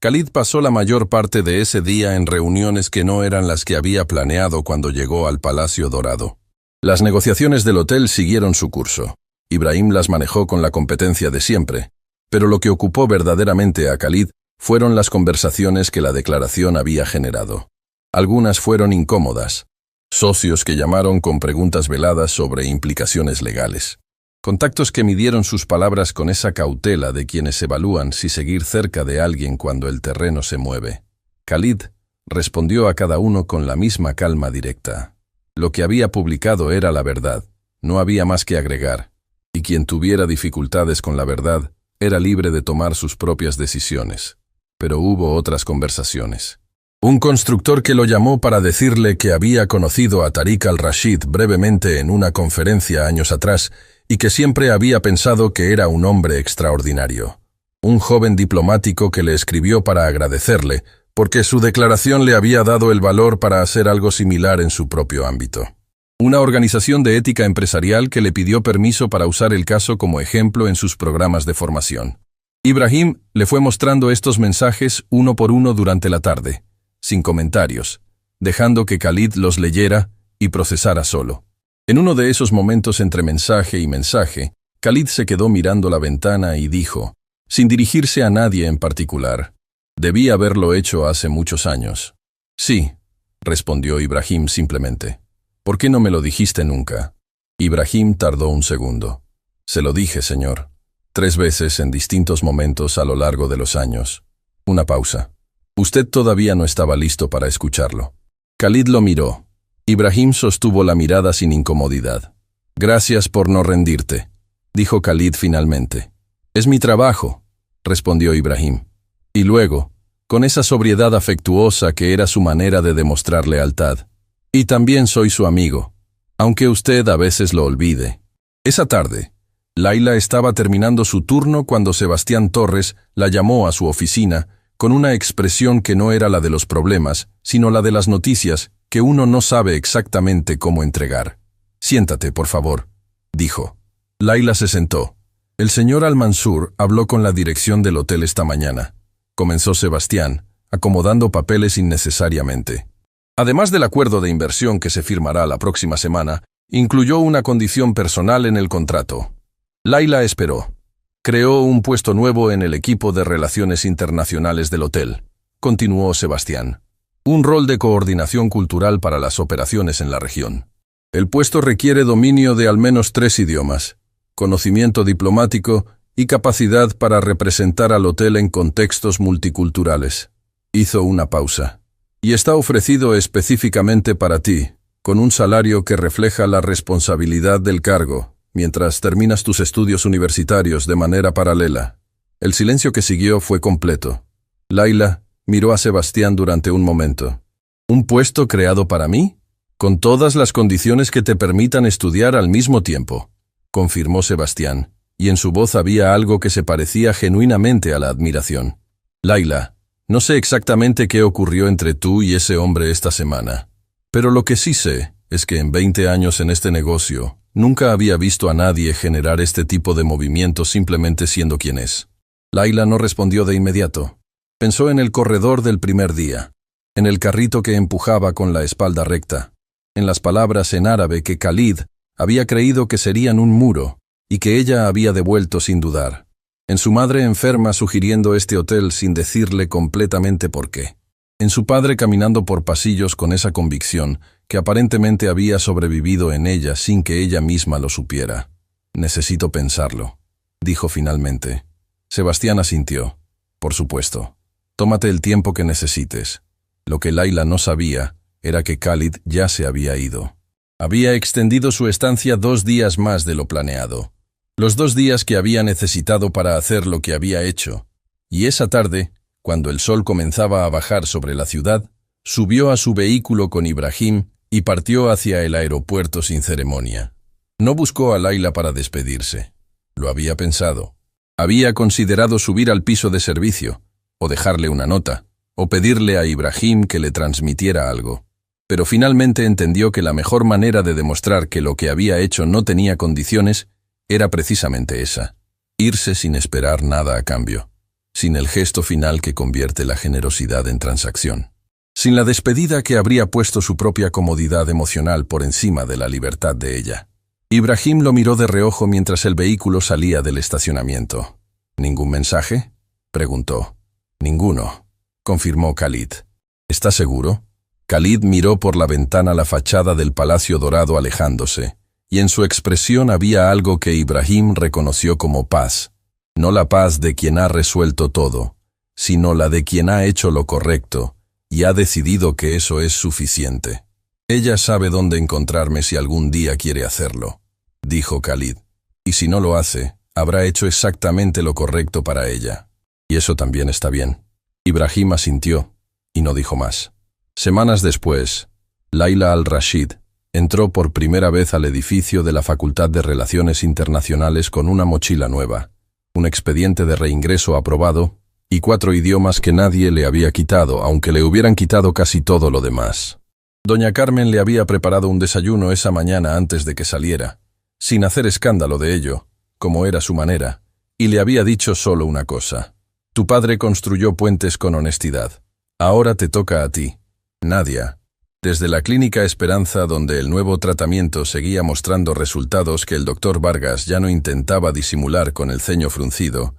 Khalid pasó la mayor parte de ese día en reuniones que no eran las que había planeado cuando llegó al Palacio Dorado. Las negociaciones del hotel siguieron su curso. Ibrahim las manejó con la competencia de siempre, pero lo que ocupó verdaderamente a Khalid fueron las conversaciones que la declaración había generado. Algunas fueron incómodas. Socios que llamaron con preguntas veladas sobre implicaciones legales. Contactos que midieron sus palabras con esa cautela de quienes evalúan si seguir cerca de alguien cuando el terreno se mueve. Khalid respondió a cada uno con la misma calma directa. Lo que había publicado era la verdad, no había más que agregar, y quien tuviera dificultades con la verdad era libre de tomar sus propias decisiones. Pero hubo otras conversaciones. Un constructor que lo llamó para decirle que había conocido a Tariq al-Rashid brevemente en una conferencia años atrás y que siempre había pensado que era un hombre extraordinario. Un joven diplomático que le escribió para agradecerle, porque su declaración le había dado el valor para hacer algo similar en su propio ámbito. Una organización de ética empresarial que le pidió permiso para usar el caso como ejemplo en sus programas de formación. Ibrahim le fue mostrando estos mensajes uno por uno durante la tarde, sin comentarios, dejando que Khalid los leyera y procesara solo. En uno de esos momentos entre mensaje y mensaje, Khalid se quedó mirando la ventana y dijo, sin dirigirse a nadie en particular, «Debí haberlo hecho hace muchos años». «Sí», respondió Ibrahim simplemente. «¿Por qué no me lo dijiste nunca?» Ibrahim tardó un segundo. «Se lo dije, señor. 3 veces en distintos momentos a lo largo de los años». Una pausa. Usted todavía no estaba listo para escucharlo. Khalid lo miró. Ibrahim sostuvo la mirada sin incomodidad. «Gracias por no rendirte», dijo Khalid finalmente. «Es mi trabajo», respondió Ibrahim. Y luego, con esa sobriedad afectuosa que era su manera de demostrar lealtad. «Y también soy su amigo, aunque usted a veces lo olvide». Esa tarde, Laila estaba terminando su turno cuando Sebastián Torres la llamó a su oficina con una expresión que no era la de los problemas, sino la de las noticias que uno no sabe exactamente cómo entregar. «Siéntate, por favor», dijo. Laila se sentó. «El señor Al-Mansur habló con la dirección del hotel esta mañana», comenzó Sebastián, acomodando papeles innecesariamente. Además del acuerdo de inversión que se firmará la próxima semana, incluyó una condición personal en el contrato. Laila esperó. «Creó un puesto nuevo en el equipo de relaciones internacionales del hotel», continuó Sebastián. «Un rol de coordinación cultural para las operaciones en la región. El puesto requiere dominio de al menos 3 idiomas, conocimiento diplomático y capacidad para representar al hotel en contextos multiculturales». Hizo una pausa. «Y está ofrecido específicamente para ti, con un salario que refleja la responsabilidad del cargo, mientras terminas tus estudios universitarios de manera paralela». El silencio que siguió fue completo. Laila miró a Sebastián durante un momento. «¿Un puesto creado para mí? Con todas las condiciones que te permitan estudiar al mismo tiempo», confirmó Sebastián, y en su voz había algo que se parecía genuinamente a la admiración. «Laila, no sé exactamente qué ocurrió entre tú y ese hombre esta semana, pero lo que sí sé es que en 20 años en este negocio nunca había visto a nadie generar este tipo de movimientos simplemente siendo quien es». Laila no respondió de inmediato. Pensó en el corredor del primer día, en el carrito que empujaba con la espalda recta, en las palabras en árabe que Khalid había creído que serían un muro y que ella había devuelto sin dudar, en su madre enferma sugiriendo este hotel sin decirle completamente por qué, en su padre caminando por pasillos con esa convicción que aparentemente había sobrevivido en ella sin que ella misma lo supiera. «Necesito pensarlo», dijo finalmente. Sebastián asintió. «Por supuesto. Tómate el tiempo que necesites». Lo que Laila no sabía era que Khalid ya se había ido. Había extendido su estancia 2 días más de lo planeado. Los 2 días que había necesitado para hacer lo que había hecho. Y esa tarde, cuando el sol comenzaba a bajar sobre la ciudad, subió a su vehículo con Ibrahim y partió hacia el aeropuerto sin ceremonia. No buscó a Laila para despedirse. Lo había pensado. Había considerado subir al piso de servicio, o dejarle una nota, o pedirle a Ibrahim que le transmitiera algo. Pero finalmente entendió que la mejor manera de demostrar que lo que había hecho no tenía condiciones era precisamente esa: irse sin esperar nada a cambio. sin el gesto final que convierte la generosidad en transacción, sin la despedida que habría puesto su propia comodidad emocional por encima de la libertad de ella. Ibrahim lo miró de reojo mientras el vehículo salía del estacionamiento. ¿Ningún mensaje?, preguntó. Ninguno, confirmó Khalid. ¿Estás seguro? Khalid miró por la ventana la fachada del Palacio Dorado alejándose, y en su expresión había algo que Ibrahim reconoció como paz. No la paz de quien ha resuelto todo, sino la de quien ha hecho lo correcto y ha decidido que eso es suficiente. Ella sabe dónde encontrarme si algún día quiere hacerlo, dijo Khalid. Y si no lo hace, habrá hecho exactamente lo correcto para ella. Y eso también está bien. Ibrahim asintió y no dijo más. Semanas después, Laila al-Rashid entró por primera vez al edificio de la Facultad de Relaciones Internacionales con una mochila nueva, un expediente de reingreso aprobado y 4 idiomas que nadie le había quitado, aunque le hubieran quitado casi todo lo demás. Doña Carmen le había preparado un desayuno esa mañana antes de que saliera, sin hacer escándalo de ello, como era su manera, y le había dicho solo una cosa. Tu padre construyó puentes con honestidad. Ahora te toca a ti, Nadia. Desde la Clínica Esperanza, donde el nuevo tratamiento seguía mostrando resultados que el doctor Vargas ya no intentaba disimular con el ceño fruncido,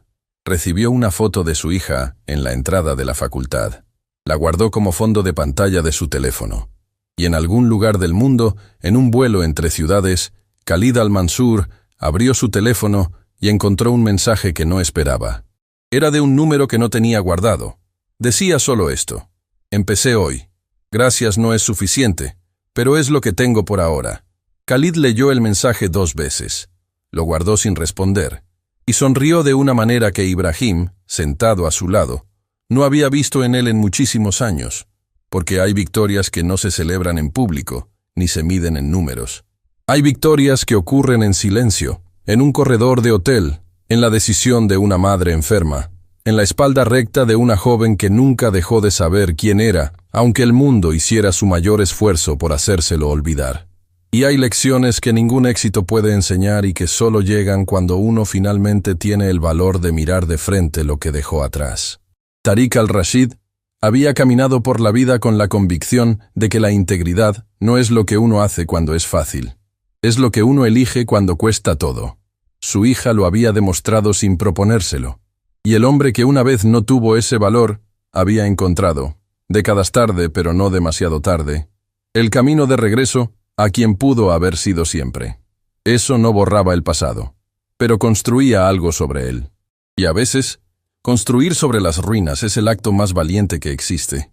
recibió una foto de su hija en la entrada de la facultad. La guardó como fondo de pantalla de su teléfono. Y en algún lugar del mundo, en un vuelo entre ciudades, Khalid al-Mansur abrió su teléfono y encontró un mensaje que no esperaba. Era de un número que no tenía guardado. Decía solo esto: empecé hoy. Gracias no es suficiente, pero es lo que tengo por ahora. Khalid leyó el mensaje 2 veces. Lo guardó sin responder, y sonrió de una manera que Ibrahim, sentado a su lado, no había visto en él en muchísimos años, porque hay victorias que no se celebran en público, ni se miden en números. Hay victorias que ocurren en silencio, en un corredor de hotel, en la decisión de una madre enferma, en la espalda recta de una joven que nunca dejó de saber quién era, aunque el mundo hiciera su mayor esfuerzo por hacérselo olvidar. Y hay lecciones que ningún éxito puede enseñar y que solo llegan cuando uno finalmente tiene el valor de mirar de frente lo que dejó atrás. Tariq al-Rashid había caminado por la vida con la convicción de que la integridad no es lo que uno hace cuando es fácil, es lo que uno elige cuando cuesta todo. Su hija lo había demostrado sin proponérselo. Y el hombre que una vez no tuvo ese valor, había encontrado, décadas tarde pero no demasiado tarde, el camino de regreso a quien pudo haber sido siempre. Eso no borraba el pasado, pero construía algo sobre él. Y a veces, construir sobre las ruinas es el acto más valiente que existe.